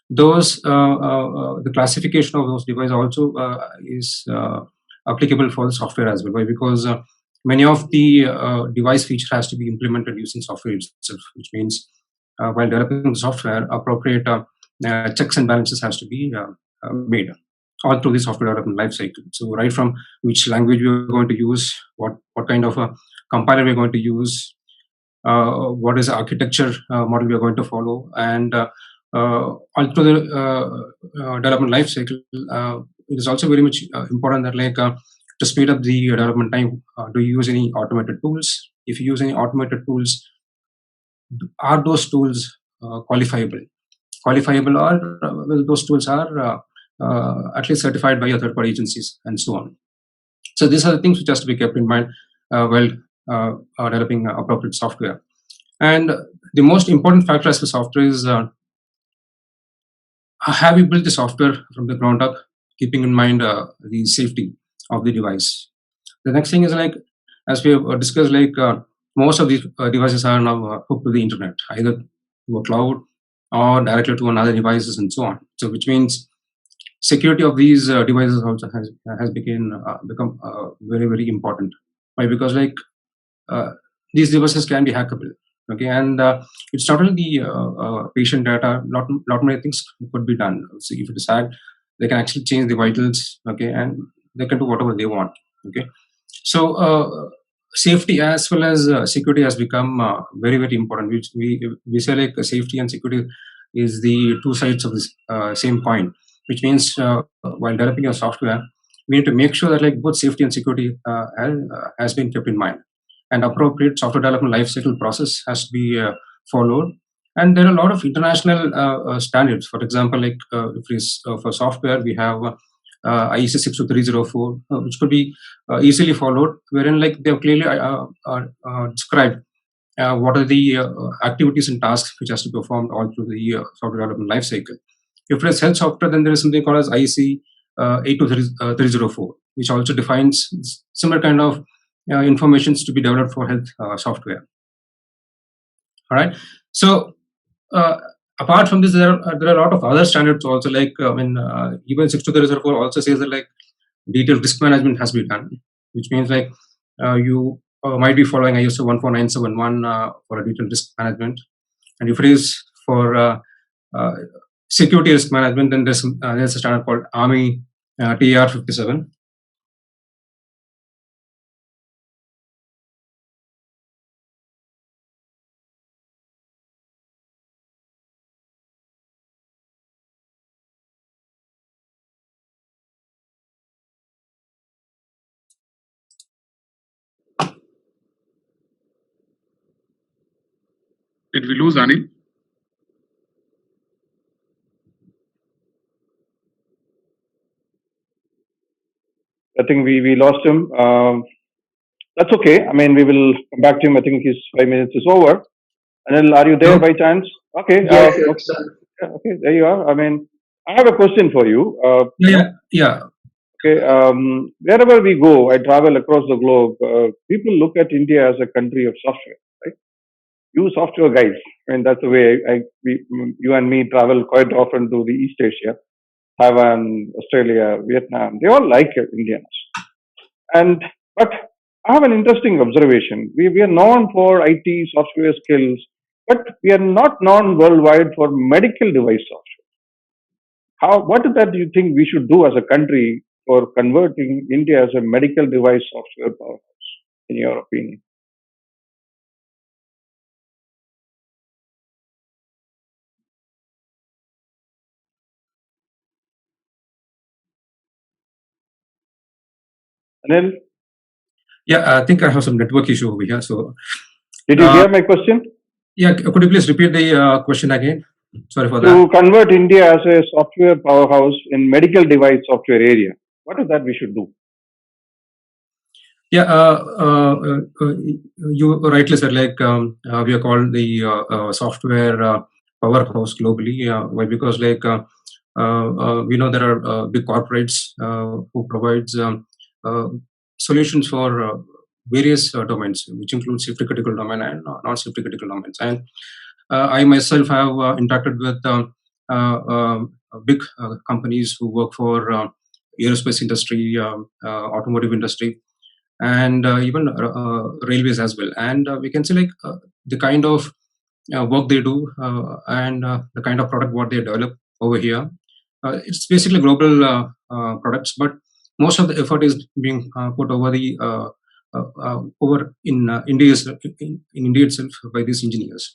those the classification of those devices also is applicable for the software as well. Why? Because many of the device feature has to be implemented using software itself, which means while developing the software, appropriate checks and balances has to be made all through the software development life cycle. So right from which language we are going to use, what kind of a compiler we are going to use, what is the architecture model we are going to follow, and all through the development life cycle, it is also very much important that like to speed up the development time, do you use any automated tools? If you use any automated tools, are those tools qualifiable? Qualifiable, or well, those tools are at least certified by other third-party agencies, and so on. So these are the things which has to be kept in mind while developing appropriate software. And the most important factor as for software is have you built the software from the ground up, keeping in mind the safety of the device. The next thing is, like, as we have discussed, like most of these devices are now hooked to the internet, either to a cloud or directly to another devices, and so on. So which means security of these devices also has become very, very important. Why? Because like these devices can be hackable. Okay, and it's not only the patient data. Lot many things could be done. So if it is hacked, they can actually change the vitals. Okay, and they can do whatever they want. Okay, so safety as well as security has become very, very important. We say like safety and security is the two sides of this same coin. Which means while developing your software, we need to make sure that like both safety and security has been kept in mind. And appropriate software development lifecycle process has to be followed. And there are a lot of international standards. For example, like if it is for software, we have IEC 62304, which could be easily followed, wherein like they have clearly described what are the activities and tasks which has to be performed all through the software development lifecycle. If it is health software, then there is something called as IEC 82304, which also defines similar kind of informations to be developed for health software. All right. So apart from this, there are a lot of other standards also. Like even 62304 also says that like detailed risk management has to be done, which means like you might be following ISO 14971 for a detailed risk management. And if it is for security risk management, then there's a standard called Army TR 57. Did we lose Anil? I think we lost him. That's okay. I mean, we will come back to him. I think his 5 minutes is over. Anil, are you there by chance? Okay. Yes, Okay, there you are. I mean, I have a question for you. Yeah. Okay. Wherever we go, I travel across the globe. People look at India as a country of software, right? You software guys. I mean, that's the way you and me travel quite often to the East Asia, Taiwan, Australia, Vietnam. They all like Indians. But I have an interesting observation. We are known for IT software skills, but we are not known worldwide for medical device software. What is that you think we should do as a country for converting India as a medical device software powerhouse, in your opinion? Anil? Yeah, I think I have some network issue over here. So, did you hear my question? Yeah, could you please repeat the question again? Sorry for that. To convert India as a software powerhouse in medical device software area, what is that we should do? Yeah, you rightly said, like we are called the software powerhouse globally. Why? Because like we know there are big corporates who provides solutions for various domains, which include safety critical domain and non-safety critical domains. And I myself have interacted with big companies who work for aerospace industry, automotive industry, and even railways as well. And we can see like the kind of work they do and the kind of product what they develop over here. It's basically global products, but most of the effort is being put over the over in India itself by these engineers.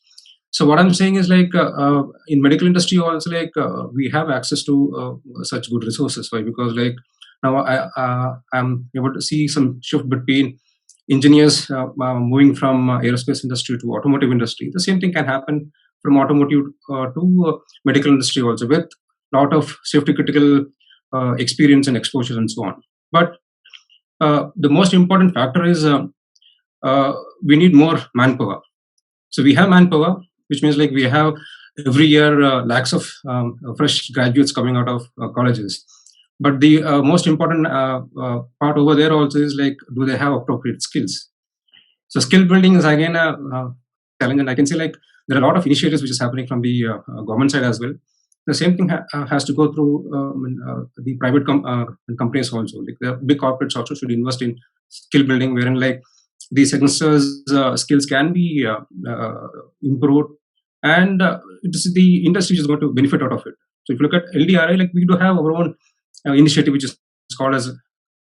So what I'm saying is like in medical industry also, like we have access to such good resources. Why? Because like now I'm able to see some shift between engineers moving from aerospace industry to automotive industry. The same thing can happen from automotive to medical industry also, with lot of safety critical experience and exposure and so on. But the most important factor is we need more manpower. So we have manpower, which means like we have every year lakhs of fresh graduates coming out of colleges. But the most important part over there also is like, do they have appropriate skills? So skill building is again a challenge, and I can say like there are a lot of initiatives which is happening from the government side as well. The same thing has to go through the private companies also. Like the big corporates also should invest in skill building, wherein like these youngsters' skills can be improved, and it is the industry which is going to benefit out of it. So if you look at LDRA, like we do have our own initiative which is called as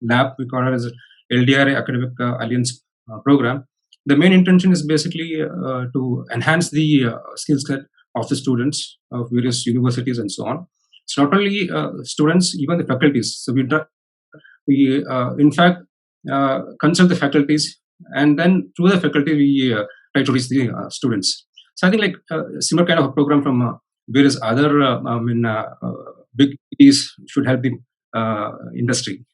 LAB. We call it as LDRA Academic Alliance program. The main intention is basically to enhance the skill set of the students of various universities and so on. It's not only students, even the faculties. So we in fact consult the faculties, and then through the faculty we try to reach the students. So I think like similar kind of a program from various other big cities should help the industry.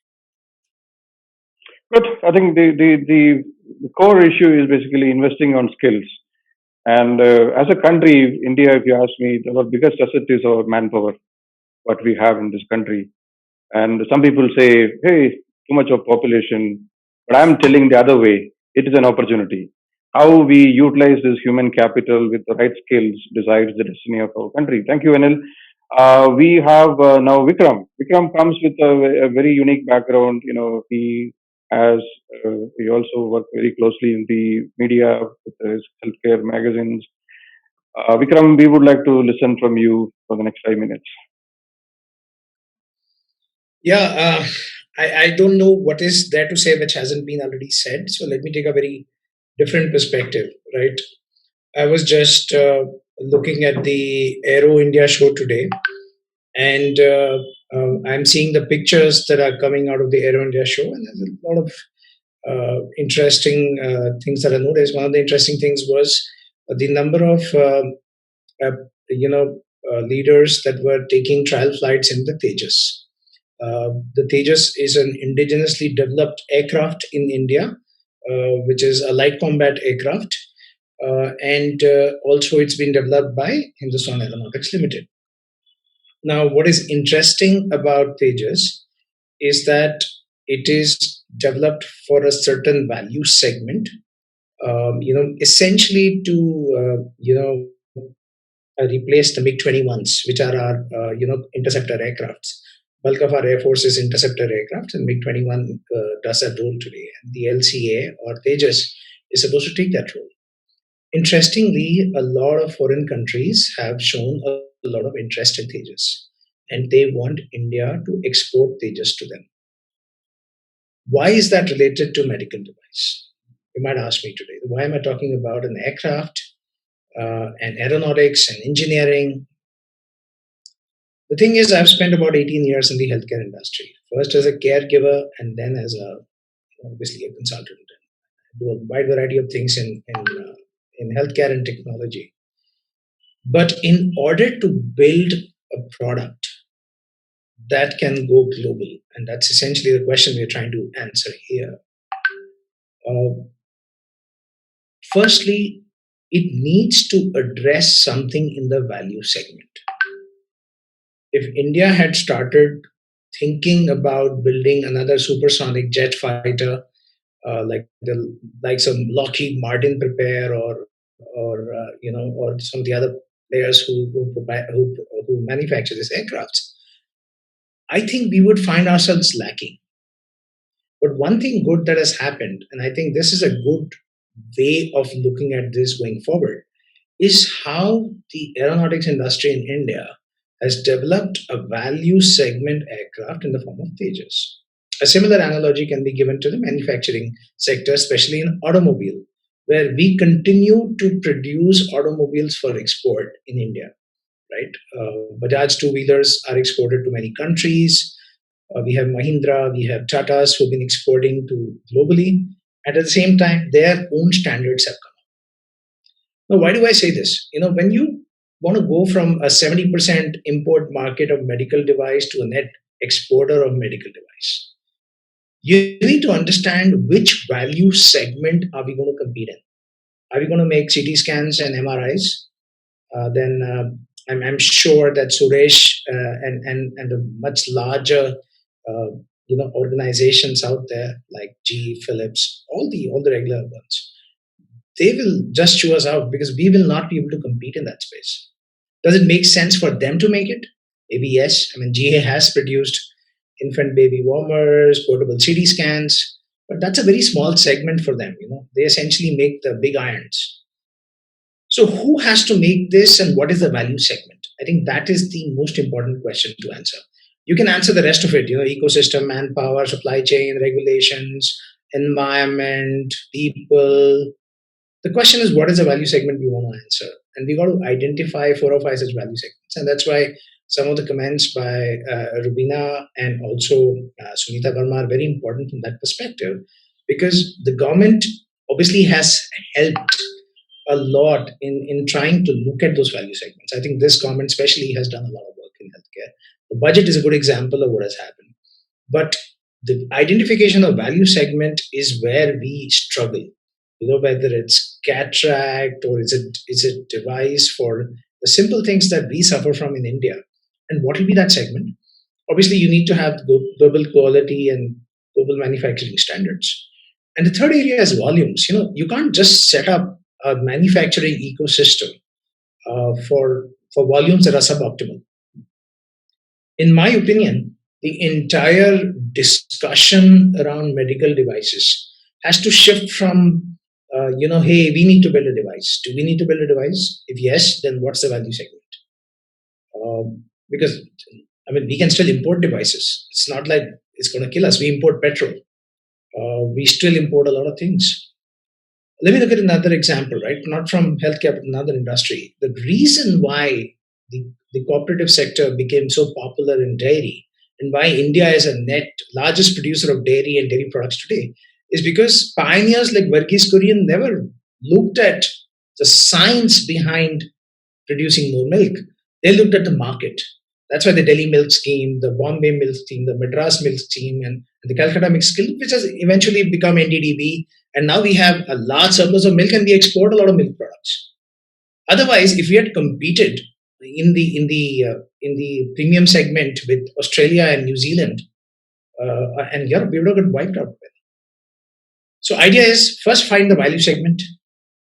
Good. I think the core issue is basically investing on skills. And as a country, India, if you ask me, our biggest asset is our manpower, what we have in this country. And some people say, hey, too much of population. But I'm telling the other way, it is an opportunity. How we utilize this human capital with the right skills decides the destiny of our country. Thank you, Anil. We have now Vikram. Vikram comes with a very unique background. You know, he also work very closely in the media with his healthcare magazines. Vikram, we would like to listen from you for the next 5 minutes. Yeah, I don't know what is there to say which hasn't been already said. So let me take a very different perspective, right? I was just looking at the Aero India show today, and I'm seeing the pictures that are coming out of the Aero India show, and there's a lot of interesting things that I noticed. One of the interesting things was the number of leaders that were taking trial flights in the Tejas. The Tejas is an indigenously developed aircraft in India, which is a light combat aircraft, and also it's been developed by Hindustan Aeronautics Limited. Now, what is interesting about Tejas is that it is developed for a certain value segment, essentially to replace the MiG-21s, which are our interceptor aircrafts. Bulk of our Air Force is interceptor aircraft, and MiG-21 does that role today. And the LCA or Tejas is supposed to take that role. Interestingly, a lot of foreign countries have shown a lot of interest in Tejas, and they want India to export Tejas to them. Why is that related to medical device? You might ask me today, why am I talking about an aircraft and aeronautics and engineering? The thing is, I've spent about 18 years in the healthcare industry, first as a caregiver and then as obviously a consultant. I do a wide variety of things in healthcare and technology. But in order to build a product that can go global, and that's essentially the question we're trying to answer here. Firstly, it needs to address something in the value segment. If India had started thinking about building another supersonic jet fighter, like the likes of Lockheed Martin prepare, or some of the other players who manufacture these aircrafts, I think we would find ourselves lacking. But one thing good that has happened, and I think this is a good way of looking at this going forward, is how the aeronautics industry in India has developed a value segment aircraft in the form of Tejas. A similar analogy can be given to the manufacturing sector, especially in automobile, where we continue to produce automobiles for export in India, right? Bajaj two-wheelers are exported to many countries. We have Mahindra, we have Tatas who've been exporting to globally. And at the same time, their own standards have come. Now, why do I say this? When you want to go from a 70% import market of medical device to a net exporter of medical device, you need to understand which value segment are we going to compete in. Are we going to make CT scans and MRIs? Then I'm sure that Suresh and the much larger organizations out there like GE, Philips, all the regular ones, they will just chew us out because we will not be able to compete in that space. Does it make sense for them to make it? Maybe yes. I mean, GE has produced infant baby warmers, portable CT scans, but that's a very small segment for them. They essentially make the big irons. So who has to make this and what is the value segment? I think that is the most important question to answer. You can answer the rest of it, ecosystem, manpower, supply chain, regulations, environment, people. The question is, what is the value segment we want to answer? And we got to identify 4 or 5 such value segments. And that's why some of the comments by Rubina and also Sunita Verma are very important from that perspective, because the government obviously has helped a lot in trying to look at those value segments. I think this government especially has done a lot of work in healthcare. The budget is a good example of what has happened. But the identification of value segment is where we struggle. Whether it's cataract or is it device for the simple things that we suffer from in India. And what will be that segment? Obviously, you need to have global quality and global manufacturing standards. And the third area is volumes. You can't just set up a manufacturing ecosystem for volumes that are suboptimal. In my opinion, the entire discussion around medical devices has to shift from, hey, we need to build a device. Do we need to build a device? If yes, then what's the value segment? Because, we can still import devices. It's not like it's going to kill us. We import petrol. We still import a lot of things. Let me look at another example, right? Not from healthcare, but another industry. The reason why the cooperative sector became so popular in dairy and why India is a net largest producer of dairy and dairy products today is because pioneers like Verghese Kurian never looked at the science behind producing more milk. They looked at the market. That's why the Delhi milk scheme, the Bombay milk scheme, the Madras milk scheme, and the Calcutta milk scheme, which has eventually become NDDB. And now we have a large surplus of milk and we export a lot of milk products. Otherwise, if we had competed in the premium segment with Australia and New Zealand and Europe, we would have got wiped out. So idea is first find the value segment,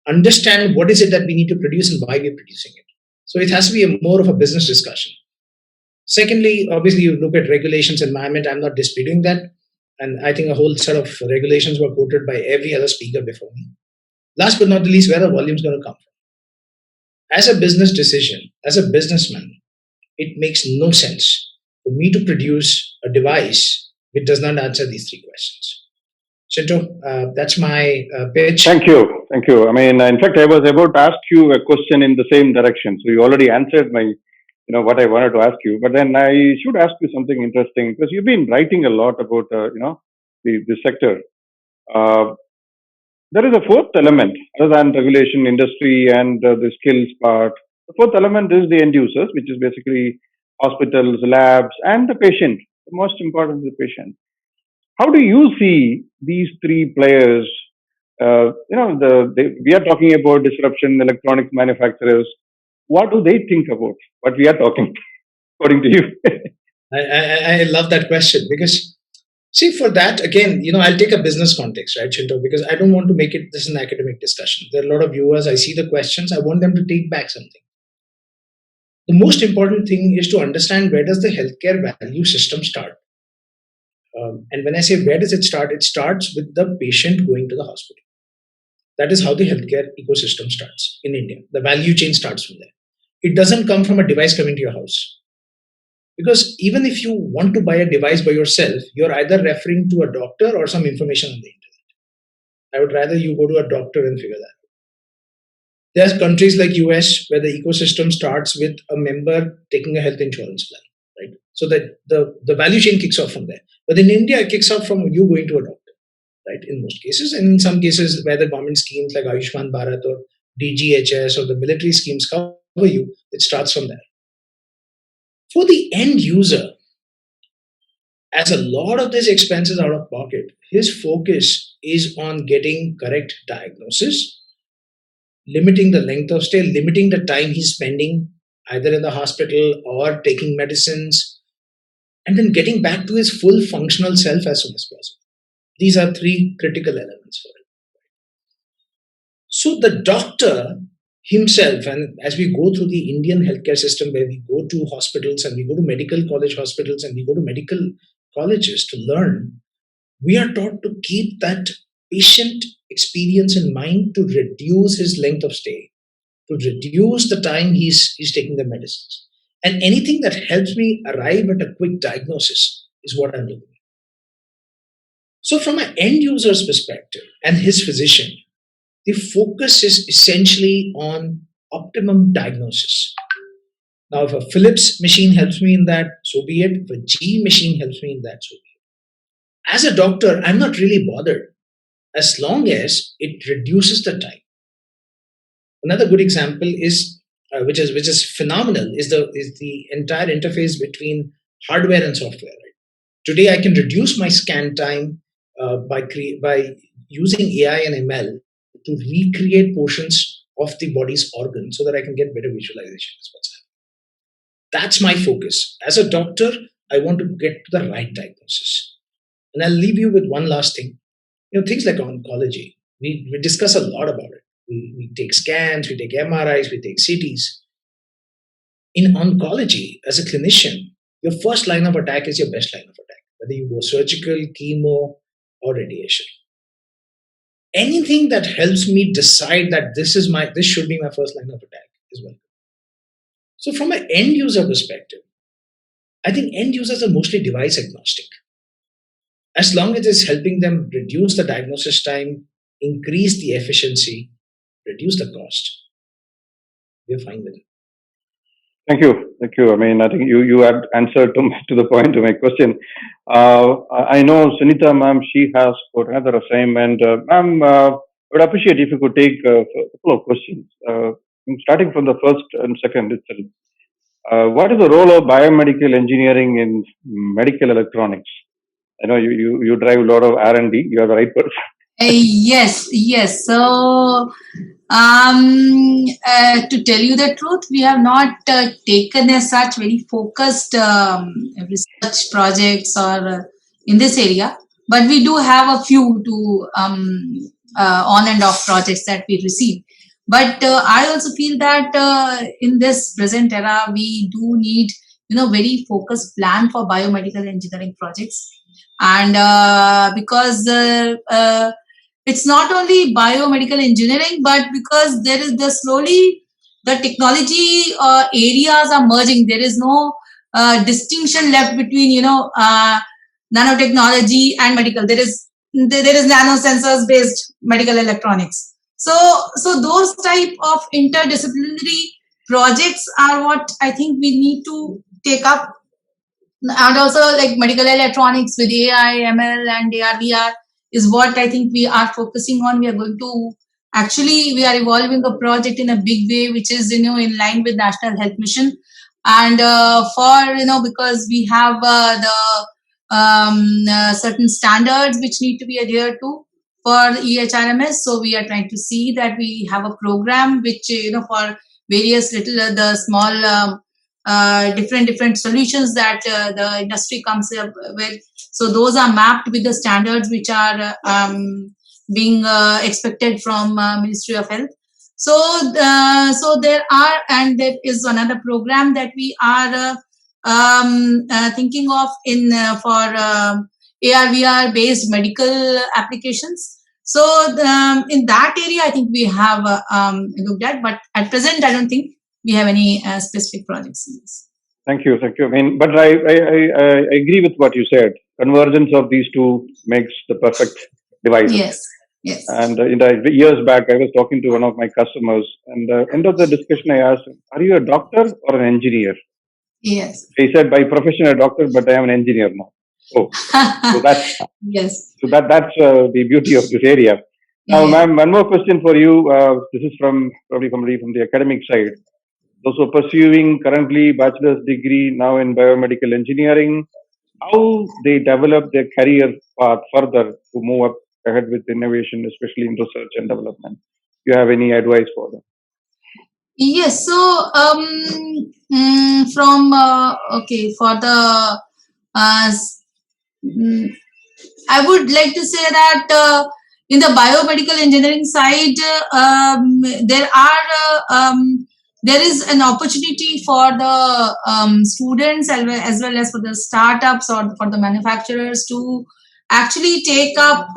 understand what is it that we need to produce and why we're producing it. So it has to be more of a business discussion. Secondly, obviously you look at regulations, environment. I'm not disputing that. And I think a whole set of regulations were quoted by every other speaker before me. Last but not the least, where the volume is going to come from. As a business decision, as a businessman, it makes no sense for me to produce a device which does not answer these 3 questions. Shinto, that's my pitch. Thank you. In fact, I was about to ask you a question in the same direction. So you already answered my, what I wanted to ask you. But then I should ask you something interesting, because you've been writing a lot about, the sector. There is a 4th element other than regulation, industry, and the skills part. The 4th element is the end users, which is basically hospitals, labs, and the patient. The most important is the patient. How do you see these 3 players? We are talking about disruption, electronics manufacturers. What do they think about what we are talking, according to you? I love that question because, see, for that, again, I'll take a business context, right, Shinto, because I don't want to make it this an academic discussion. There are a lot of viewers. I see the questions. I want them to take back something. The most important thing is to understand where does the healthcare value system start. And when I say where does it starts with the patient going to the hospital. That is how the healthcare ecosystem starts in India. The value chain starts from there. It doesn't come from a device coming to your house. Because even if you want to buy a device by yourself, you're either referring to a doctor or some information on the internet. I would rather you go to a doctor and figure that out. There's countries like US where the ecosystem starts with a member taking a health insurance plan, right? So that the value chain kicks off from there. But in India, it kicks off from you going to a doctor, right? In most cases, and in some cases where the government schemes like Ayushman Bharat or DGHS or the military schemes cover you, it starts from there. For the end user, as a lot of this expense is out of pocket, his focus is on getting correct diagnosis, limiting the length of stay, limiting the time he's spending either in the hospital or taking medicines, and then getting back to his full functional self as soon as possible. These are three critical elements for it. So the doctor himself, and as we go through the Indian healthcare system, where we go to hospitals and we go to medical college hospitals and we go to medical colleges to learn, we are taught to keep that patient experience in mind, to reduce his length of stay, to reduce the time he's taking the medicines. And anything that helps me arrive at a quick diagnosis is what I'm looking at. So from an end user's perspective and his physician, the focus is essentially on optimum diagnosis. Now, if a Philips machine helps me in that, so be it. If a GE machine helps me in that, so be it. As a doctor, I'm not really bothered as long as it reduces the time. Another good example is, which is phenomenal, is the entire interface between hardware and software. Right? Today, I can reduce my scan time by using AI and ML to recreate portions of the body's organ so that I can get better visualization. That's my focus. As a doctor, I want to get to the right diagnosis. And I'll leave you with one last thing. Things like oncology. We discuss a lot about it. We take scans, we take MRIs, we take CTs. In oncology, as a clinician, your first line of attack is your best line of attack, whether you go surgical, chemo, or radiation. Anything that helps me decide that this should be my first line of attack is welcome. So from an end user perspective, I think end users are mostly device agnostic. As long as it's helping them reduce the diagnosis time, increase the efficiency, reduce the cost, we're fine with it. Thank you. I mean, I think you had answered to the point to my question. I know Sunita ma'am, she has got another assignment. Ma'am, I would appreciate if you could take a couple of questions. Starting from the first and second itself. What is the role of biomedical engineering in medical electronics? I know you drive a lot of R&D. You are the right person. Yes. So, to tell you the truth, we have not taken as such very focused research projects or in this area, but we do have a few to on and off projects that we receive. But I also feel that in this present era, we do need very focused plan for biomedical engineering projects, and because it's not only biomedical engineering, but because there is slowly the technology areas are merging. There is no distinction left between nanotechnology and medical. There is nanosensors based medical electronics. So those type of interdisciplinary projects are what I think we need to take up, and also like medical electronics with AI, ML, and AR/VR is what I think we are focusing on. We are going to we are evolving a project in a big way, which is in line with National Health Mission, and because we have certain standards which need to be adhered to for EHRMS. So we are trying to see that we have a program which for various the small different solutions that the industry comes up with. So those are mapped with the standards which are being expected from Ministry of Health. So there is another program that we are thinking of for AR/VR based medical applications. So in that area, I think we have looked at, but at present, I don't think we have any specific projects in this. Thank you. I mean, but I agree with what you said. Convergence of these two makes the perfect device. Yes. And in the years back, I was talking to one of my customers, and end of the discussion, I asked, "Are you a doctor or an engineer?" Yes. He said, by profession a doctor, but I am an engineer now. Oh, so that's Yes. so that's the beauty of this area. Now, Yeah. ma'am, one more question for you. This is probably from the academic side. Those who are pursuing currently bachelor's degree now in biomedical engineering, how they develop their career path further to move up ahead with innovation, especially in research and development. Do you have any advice for them? Yes. So, okay, for the I would like to say that in the biomedical engineering side, there is an opportunity for the students as well as for the startups or for the manufacturers to actually take up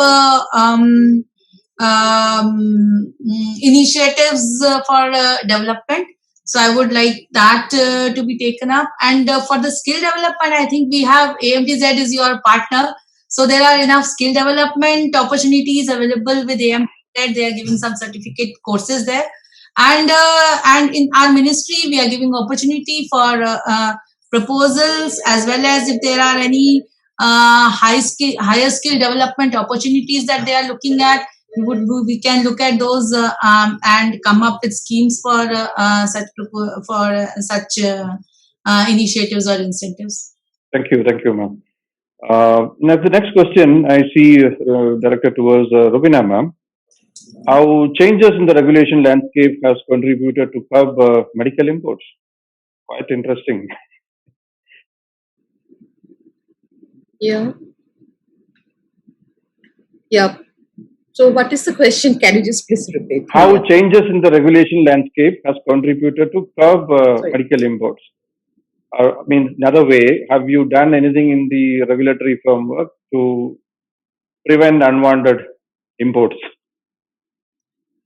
initiatives for development. So I would like that to be taken up. And for the skill development, I think we have AMTZ is your partner. So there are enough skill development opportunities available with AMTZ. They are giving some certificate courses there. And in our ministry, we are giving opportunity for proposals, as well as if there are any higher skill development opportunities that they are looking at, we can look at those and come up with schemes for such initiatives or incentives. Thank you, ma'am. Now the next question I see directed towards Rubina, ma'am. How changes in the regulation landscape has contributed to curb medical imports? Quite interesting. Yeah. So what is the question? Can you just please repeat? How changes in the regulation landscape has contributed to curb medical imports? I mean, another way, have you done anything in the regulatory framework to prevent unwanted imports?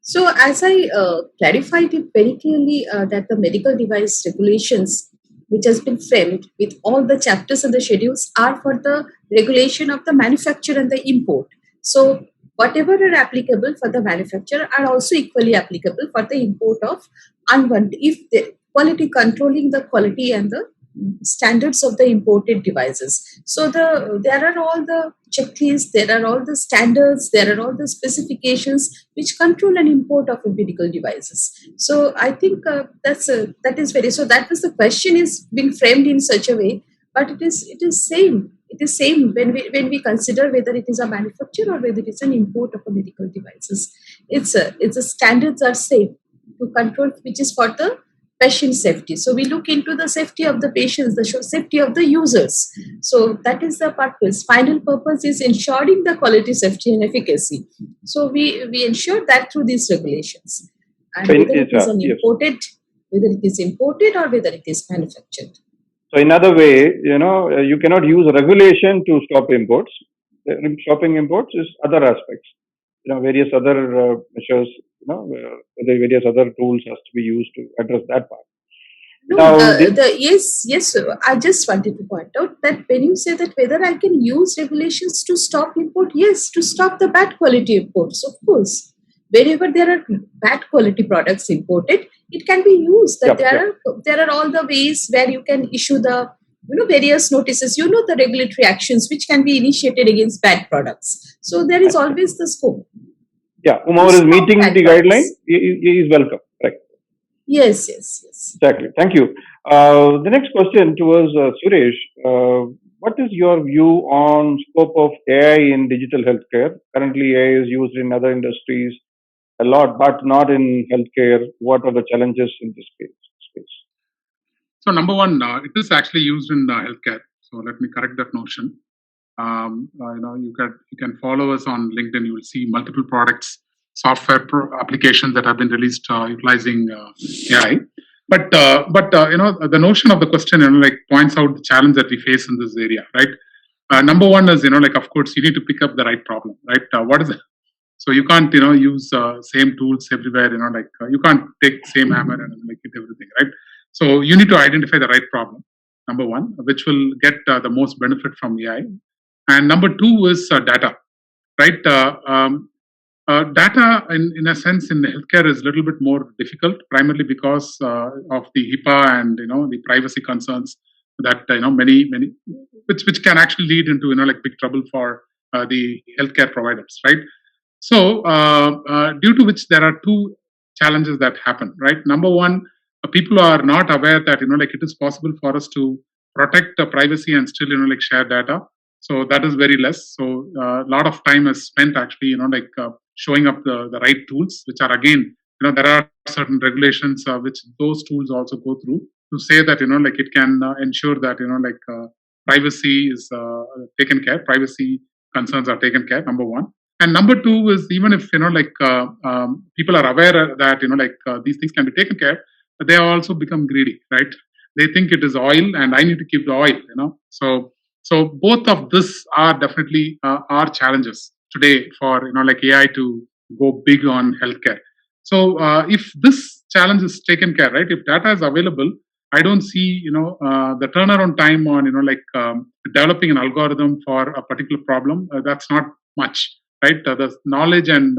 So as I clarified it very clearly that the medical device regulations, which has been framed with all the chapters and the schedules, are for the regulation of the manufacture and the import. So whatever are applicable for the manufacturer are also equally applicable for the import of unwanted, if the quality controlling the quality and the standards of the imported devices. So there are all the checklists, there are all the standards, there are all the specifications which control an import of medical devices. So I think that is very, so that was the question is being framed in such a way, but it is same. It is same when we consider whether it is a manufacture or whether it is an import of a medical devices. It's the standards are same to control, which is for the patient safety. So we look into the safety of the patients, the safety of the users. So that is the purpose. Final purpose is ensuring the quality, safety, and efficacy. So we ensure that through these regulations. And whether it is imported or whether it is manufactured. So in other way, you cannot use regulation to stop imports. Stopping imports is other aspects. Various other measures, various other tools has to be used to address that part. No, yes. I just wanted to point out that when you say that whether I can use regulations to stop import, yes, to stop the bad quality imports, of course. Wherever there are bad quality products imported, it can be used. That there are all the ways where you can issue the various notices. The regulatory actions which can be initiated against bad products. So there is always the scope. Yeah, whomever is meeting the guideline is welcome. Right. Yes. Exactly. Thank you. The next question towards Suresh. What is your view on scope of AI in digital healthcare? Currently, AI is used in other industries a lot, but not in healthcare. What are the challenges in this space? So number one, it is actually used in healthcare. So let me correct that notion. You can follow us on LinkedIn. You will see multiple products, software applications that have been released utilizing AI. But the notion of the question points out the challenge that we face in this area, right? Number one is of course you need to pick up the right problem, right? What is it? So you can't use same tools everywhere. You can't take same hammer and make it everything, right? So you need to identify the right problem. Number one, which will get the most benefit from AI. And number two is data, right? Data, in a sense, in healthcare is a little bit more difficult, primarily because of the HIPAA and the privacy concerns that many which can actually lead into like big trouble for the healthcare providers, right? So due to which there are two challenges that happen, right? Number one, people are not aware that like it is possible for us to protect the privacy and still like share data. So that is very less. So a lot of time is spent actually like showing up the right tools, which are again there are certain regulations which those tools also go through to say that like it can ensure that like privacy is taken care, privacy concerns are taken care. Number one. And number two is, even if like people are aware that like these things can be taken care, they have also become greedy, right? They think it is oil, and I need to keep the oil. So both of this are definitely are challenges today for like AI to go big on healthcare. So if this challenge is taken care, right? If data is available, I don't see the turnaround time on like developing an algorithm for a particular problem. That's not much. Right, the knowledge and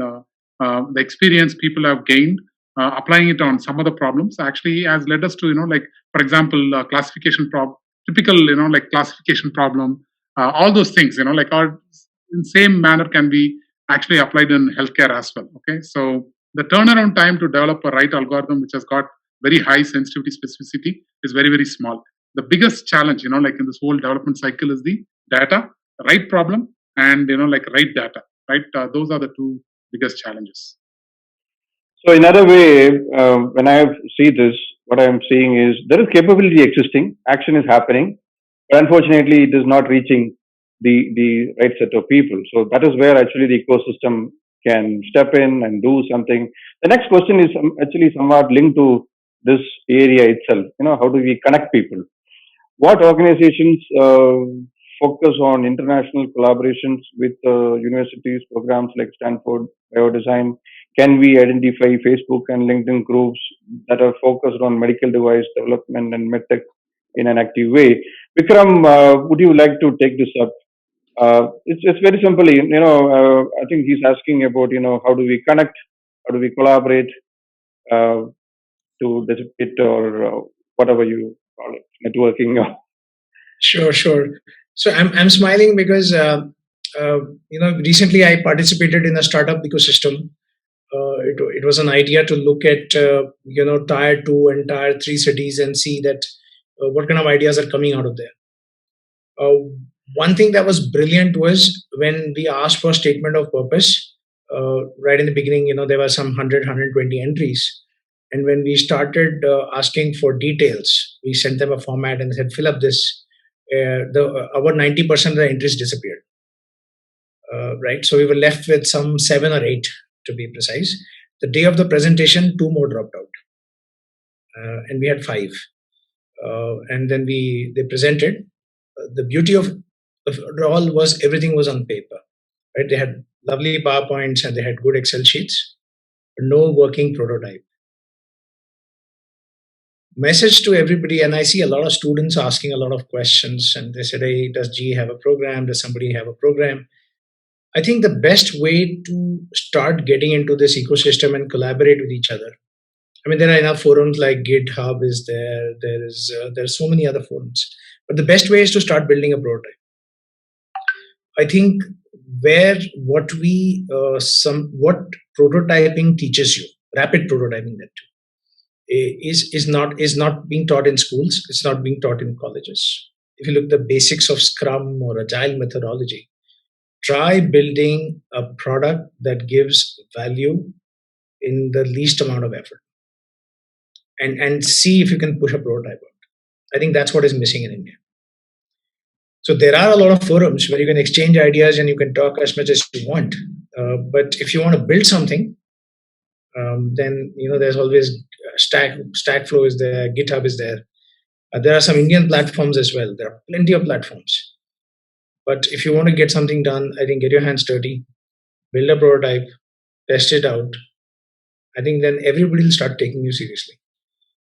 the experience people have gained applying it on some of the problems actually has led us to like, for example, classification problem, typical like classification problem, all those things like are in same manner can be actually applied in healthcare as well. Okay, so the turnaround time to develop a right algorithm which has got very high sensitivity specificity is very, very small. The biggest challenge like in this whole development cycle is the data, right problem, and like right data. Right, those are the two biggest challenges. So, in other way, when I see this, what I am seeing is there is capability existing, action is happening, but unfortunately, it is not reaching the right set of people. So that is where actually the ecosystem can step in and do something. The next question is actually somewhat linked to this area itself. How do we connect people? What organizations focus on international collaborations with universities, programs like Stanford, Biodesign? Can we identify Facebook and LinkedIn groups that are focused on medical device development and MedTech in an active way? Vikram, would you like to take this up? It's very simple. I think he's asking about how do we connect, how do we collaborate to dissipate or whatever you call it, networking. Sure. So I'm smiling because recently I participated in a startup ecosystem. It was an idea to look at tier 2 and tier 3 cities and see that what kind of ideas are coming out of there. One thing that was brilliant was when we asked for statement of purpose. Right in the beginning, there were some 120 entries. And when we started asking for details, we sent them a format and said, fill up this. About 90% of the entries disappeared. Right, so we were left with some 7 or 8 to be precise. The day of the presentation, 2 more dropped out, and we had 5. And then they presented. The beauty of it all was everything was on paper. Right, they had lovely PowerPoints and they had good Excel sheets, but no working prototype. Message to everybody, and I see a lot of students asking a lot of questions, and they said, hey, does GE have a program? Does somebody have a program? I think the best way to start getting into this ecosystem and collaborate with each other. I mean, there are enough forums like GitHub is there. There's so many other forums, but the best way is to start building a prototype. I think what prototyping teaches you, rapid prototyping that too, is not being taught in schools. It's not being taught in colleges. If you look at the basics of Scrum or Agile methodology, try building a product that gives value in the least amount of effort, and see if you can push a prototype out. I think that's what is missing in India. So there are a lot of forums where you can exchange ideas and you can talk as much as you want. But if you want to build something, then there's always Stackflow is there, GitHub is there. There are some Indian platforms as well. There are plenty of platforms. But if you want to get something done, I think get your hands dirty, build a prototype, test it out. I think then everybody will start taking you seriously.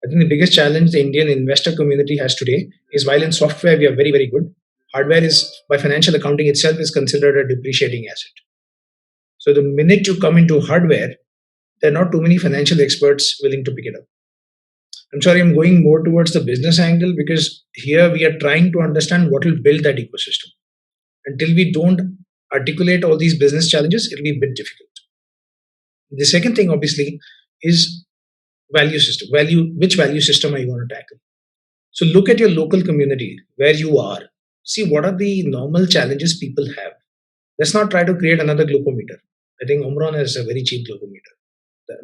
I think the biggest challenge the Indian investor community has today is, while in software we are very, very good, hardware is, by financial accounting itself, is considered a depreciating asset. So the minute you come into hardware, there are not too many financial experts willing to pick it up. I'm sorry, I'm going more towards the business angle because here we are trying to understand what will build that ecosystem. Until we don't articulate all these business challenges, it'll be a bit difficult. The second thing, obviously, is value system. Which value system are you going to tackle? So look at your local community where you are. See what are the normal challenges people have. Let's not try to create another glucometer. I think Omron has a very cheap glucometer.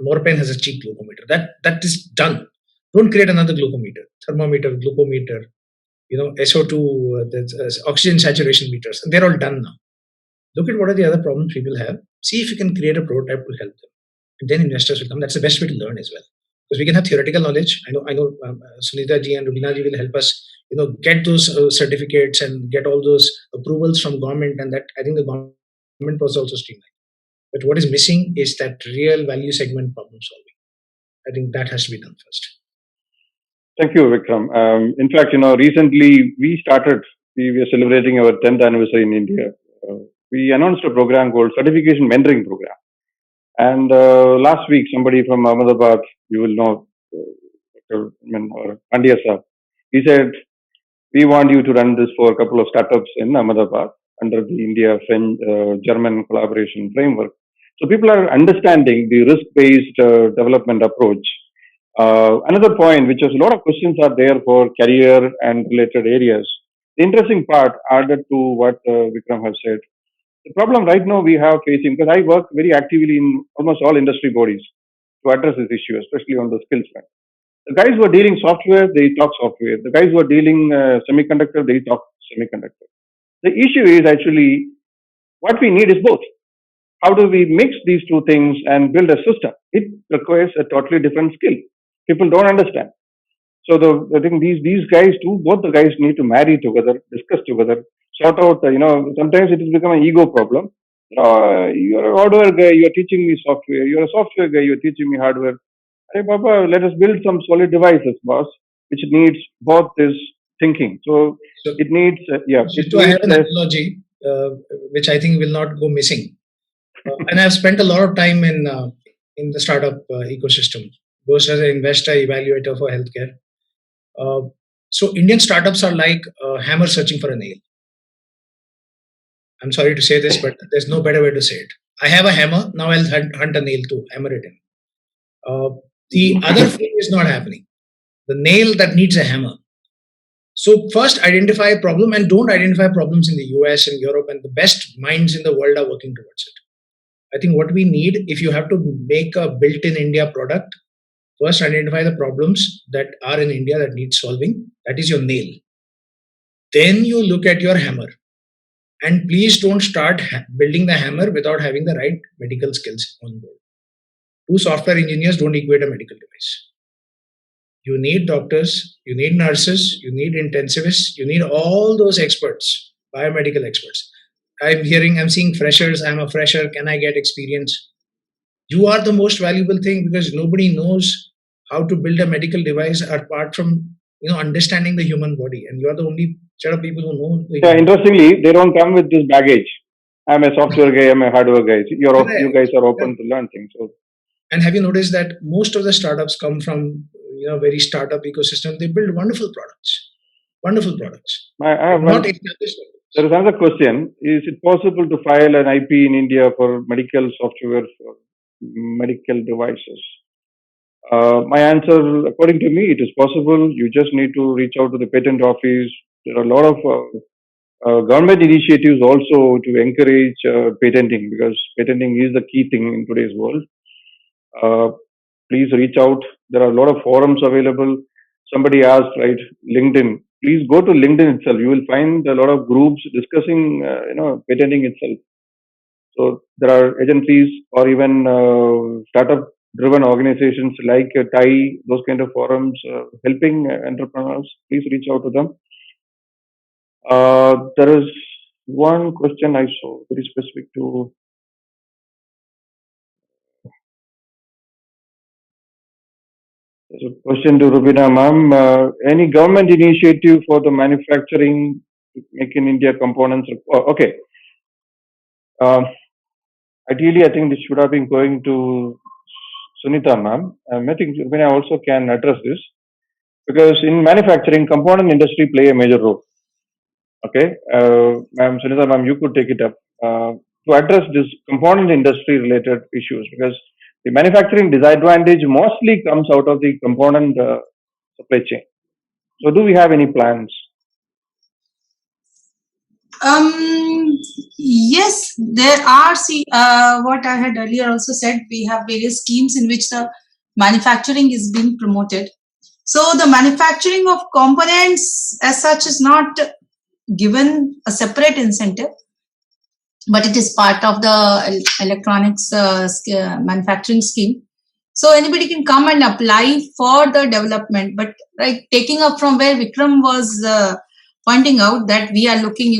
Morpen has a cheap glucometer. That is done. Don't create another glucometer, thermometer, glucometer, SO2, oxygen saturation meters. And they're all done now. Look at what are the other problems people have. See if you can create a prototype to help them. And then investors will come. That's the best way to learn as well. Because we can have theoretical knowledge. I know Sunita ji and Rubina ji will help us, get those certificates and get all those approvals from government. And that, I think the government was also streamlined. But what is missing is that real value segment problem solving. I think that has to be done first. Thank you, Vikram. In fact, recently we were celebrating our 10th anniversary in India. We announced a program called Certification Mentoring Program. And last week, somebody from Ahmedabad, you will know, or Pandya sir, he said, we want you to run this for a couple of startups in Ahmedabad under the India-German collaboration framework. So people are understanding the risk-based development approach. Another point, which is a lot of questions are there for career and related areas. The interesting part added to what Vikram has said. The problem right now we have facing, because I work very actively in almost all industry bodies to address this issue, especially on the skills front. The guys who are dealing software, they talk software. The guys who are dealing semiconductor, they talk semiconductor. The issue is actually what we need is both. How do we mix these two things and build a system? It requires a totally different skill. People don't understand. So I think these guys too, both the guys need to marry together, discuss together, sort out. Sometimes it has become an ego problem. You're a hardware guy, you're teaching me software. You're a software guy, you're teaching me hardware. Hey, Baba, let us build some solid devices, boss, which needs both this thinking. So it needs, I have an analogy, which I think will not go missing. And I've spent a lot of time in the startup ecosystem, both as an investor, evaluator for healthcare. So Indian startups are like a hammer searching for a nail. I'm sorry to say this, but there's no better way to say it. I have a hammer, now I'll hunt a nail to hammer it in. The other thing is not happening. The nail that needs a hammer. So first identify a problem, and don't identify problems in the US and Europe, and the best minds in the world are working towards it. I think what we need, if you have to make a built-in India product, first identify the problems that are in India that need solving. That is your nail. Then you look at your hammer. And please don't start building the hammer without having the right medical skills on board. 2 software engineers don't equate a medical device. You need doctors, you need nurses, you need intensivists, you need all those experts, biomedical experts. I'm seeing freshers, I'm a fresher, can I get experience? You are the most valuable thing because nobody knows how to build a medical device apart from understanding the human body, and you are the only set of people who know. Interestingly, they don't come with this baggage. I'm a software guy, I'm a hardware guy. You guys are open to learn things. So. And have you noticed that most of the startups come from very startup ecosystem? They build wonderful products. Wonderful products. There is another question. Is it possible to file an IP in India for medical software for medical devices? My answer, according to me, it is possible. You just need to reach out to the patent office. There are a lot of government initiatives also to encourage patenting, because patenting is the key thing in today's world. Please reach out. There are a lot of forums available. Somebody asked, right, LinkedIn. Please go to LinkedIn itself. You will find a lot of groups discussing, patenting itself. So there are agencies or even startup-driven organizations like TAI, those kind of forums helping entrepreneurs. Please reach out to them. There is one question I saw very specific to. There's a question to Rubina ma'am. Any government initiative for the manufacturing Make in India components? Okay. Ideally, I think this should have been going to Sunita ma'am. I think Rubina also can address this. because in manufacturing, component industry play a major role. Okay, Ma'am Sunita, ma'am, you could take it up to address this component industry related issues, because the manufacturing disadvantage mostly comes out of the component supply chain. So, do we have any plans? Yes, there are. See, what I had earlier also said, we have various schemes in which the manufacturing is being promoted. So the manufacturing of components as such is not given a separate incentive, but it is part of the electronics manufacturing scheme. So anybody can come and apply for the development. But like taking up from where Vikram was pointing out that we are looking,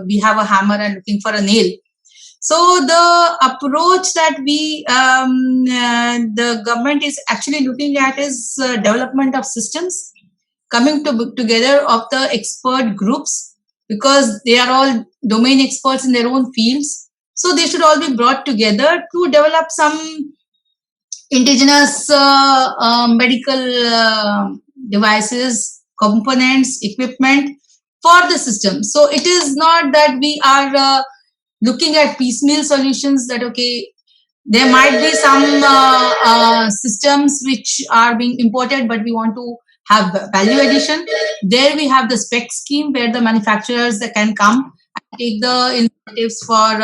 we have a hammer and looking for a nail. So the approach that the government is actually looking at is development of systems, coming together of the expert groups, because they are all domain experts in their own fields. So they should all be brought together to develop some indigenous medical devices, components, equipment for the system. So it is not that we are looking at piecemeal solutions, that okay, there might be some systems which are being imported, but we want to have value addition. There we have the spec scheme where the manufacturers that can come and take the incentives for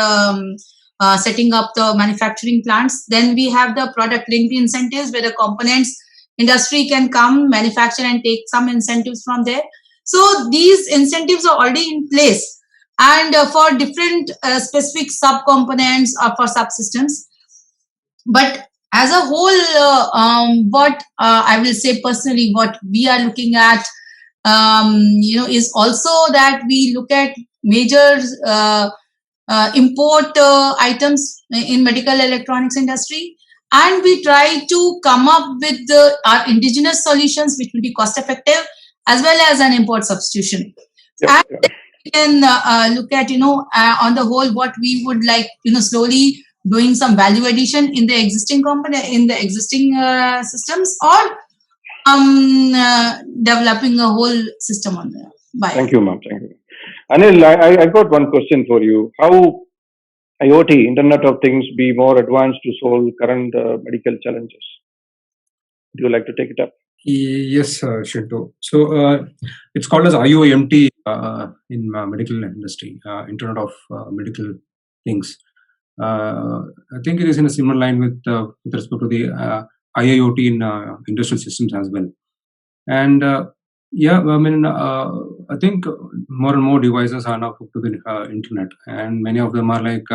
setting up the manufacturing plants. Then we have the product linked incentives where the components industry can come, manufacture and take some incentives from there. So these incentives are already in place, and for different specific sub-components or for subsystems. But as a whole, what I will say personally, what we are looking at, is also that we look at major import items in medical electronics industry, and we try to come up with our indigenous solutions which will be cost effective as well as an import substitution. Yeah, And we can look at on the whole what we would like, slowly doing some value addition in the existing systems, or developing a whole system on the buy. Thank you, ma'am. Thank you. Anil, I got one question for you. How IoT, Internet of Things, be more advanced to solve current medical challenges? Would you like to take it up? Yes, Shinto. So it's called as IOMT in medical industry, Internet of Medical Things. I think it is in a similar line with respect to the IIoT in industrial systems as well. And I think more and more devices are now hooked to the internet, and many of them are like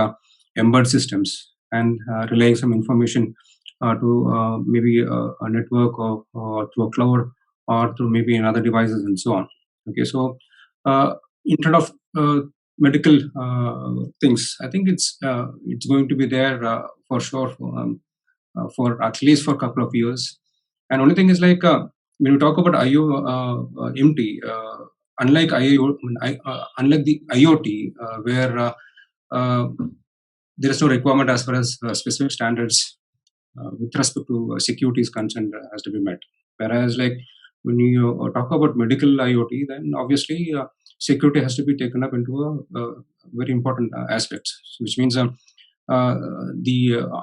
embedded systems and relaying some information to maybe a network or through a cloud or through maybe another devices and so on. Okay, so Internet of medical things, I think it's going to be there for sure for at least for a couple of years. And only thing is like when we talk about IoMT, unlike unlike the IoT, where there is no requirement as far as specific standards with respect to security is concerned has to be met. Whereas like when you talk about medical IoT, then obviously security has to be taken up into a very important aspect, which means the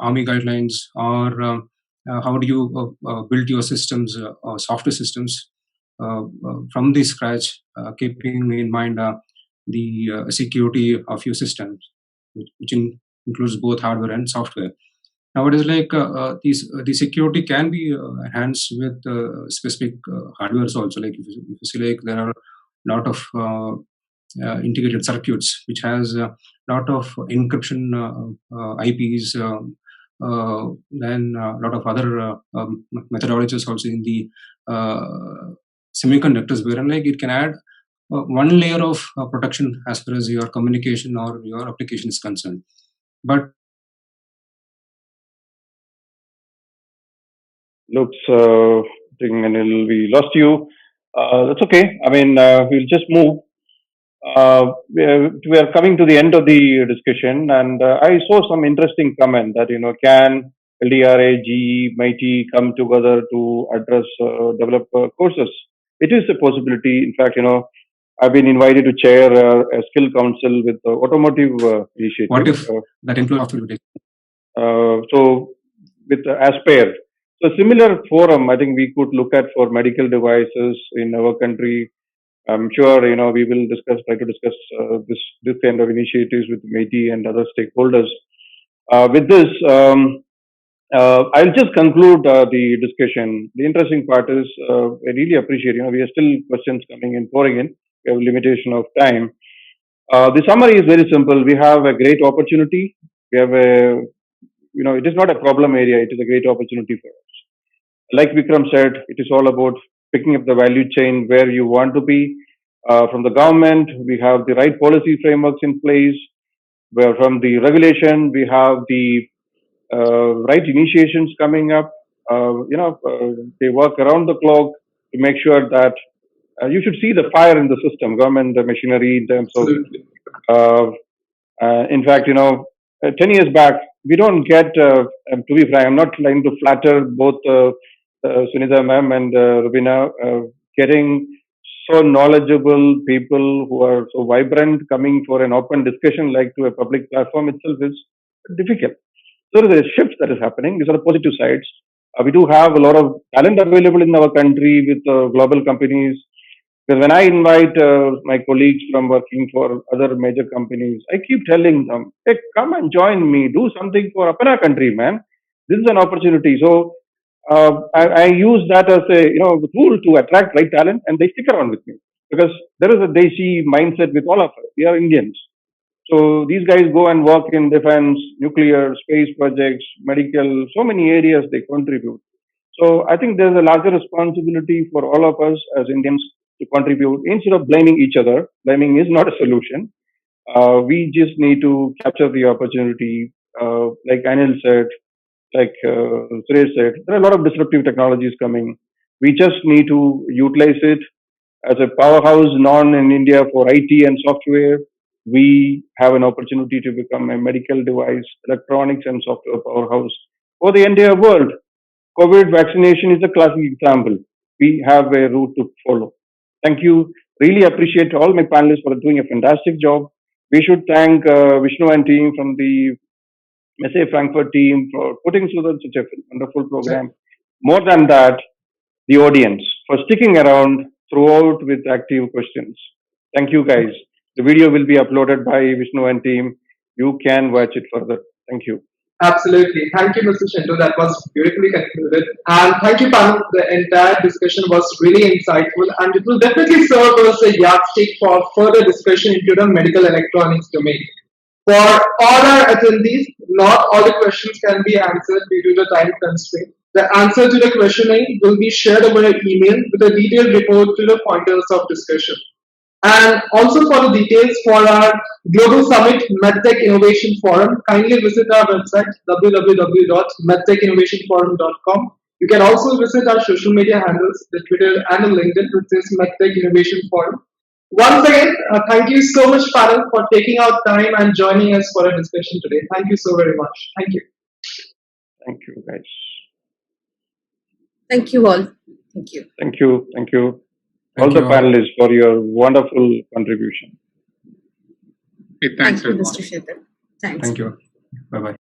Army guidelines, or how do you build your systems or software systems from the scratch, keeping in mind the security of your systems, which includes both hardware and software. Now, it is like the security can be enhanced with specific hardwares also. Like if you see, like there are a lot of integrated circuits which has a lot of encryption IPs, then a lot of other methodologies also in the semiconductors, wherein like it can add one layer of protection as far as your communication or your application is concerned. But looks, I think Anil, we lost you. That's okay. I mean, we'll just move. We are coming to the end of the discussion, and I saw some interesting comment that can LDRA, GE, MIT come together to address develop courses it is a possibility. In fact, I've been invited to chair a skill council with the automotive initiative. What if that includes software? So with Aspire, so similar forum, I think we could look at for medical devices in our country. I'm sure we will try to discuss this kind of initiatives with Messe and other stakeholders. With this, I'll just conclude the discussion. The interesting part is I really appreciate. We are still questions coming in, pouring in. We have a limitation of time. The summary is very simple. We have a great opportunity. We have it is not a problem area. It is a great opportunity for us. Like Vikram said, it is all about picking up the value chain where you want to be. From the government, we have the right policy frameworks in place. Where from the regulation, we have the right initiations coming up. They work around the clock to make sure that you should see the fire in the system, government, the machinery in terms of. In fact, 10 years back, we don't get, to be frank, I'm not trying to flatter both Sunita ma'am and Rubina, getting so knowledgeable people who are so vibrant coming for an open discussion like to a public platform itself is difficult. So there is a shift that is happening. These are the positive sides. We do have a lot of talent available in our country with global companies. Because when I invite my colleagues from working for other major companies, I keep telling them, hey, come and join me, do something for Apana country, man. This is an opportunity. So I use that as a tool to attract right talent, and they stick around with me. Because there is a Deshi mindset with all of us. We are Indians. So these guys go and work in defense, nuclear, space projects, medical, so many areas they contribute. So I think there's a larger responsibility for all of us as Indians to contribute instead of blaming each other. Blaming is not a solution. We just need to capture the opportunity. Like Anil said, like Suresh said, there are a lot of disruptive technologies coming. We just need to utilize it as a powerhouse known in India for IT and software. We have an opportunity to become a medical device, electronics and software powerhouse for the entire world. COVID vaccination is a classic example. We have a route to follow. Thank you. Really appreciate all my panelists for doing a fantastic job. We should thank Vishnu and team from the Messe Frankfurt team for putting together such a wonderful program. More than that, the audience for sticking around throughout with active questions. Thank you guys. The video will be uploaded by Vishnu and team. You can watch it further. Thank you. Absolutely. Thank you, Mr. Shinto. That was beautifully concluded. And thank you, panel. The entire discussion was really insightful, and it will definitely serve as a yardstick for further discussion into the medical electronics domain. For all our attendees, not all the questions can be answered due to the time constraint. The answer to the questioning will be shared over an email with a detailed report to the pointers of discussion. And also for the details for our Global Summit MedTech Innovation Forum, kindly visit our website www.medtechinnovationforum.com. You can also visit our social media handles, the Twitter and the LinkedIn, which is MedTech Innovation Forum. Once again, thank you so much, panel, for taking out time and joining us for a discussion today. Thank you so very much. Thank you. Thank you, guys. Thank you all. Thank you. Thank you. Thank you. All the panelists for your wonderful contribution. Hey, thanks, Thank you, everyone. Mr. Shekhar. Thanks. Thank you. Bye-bye.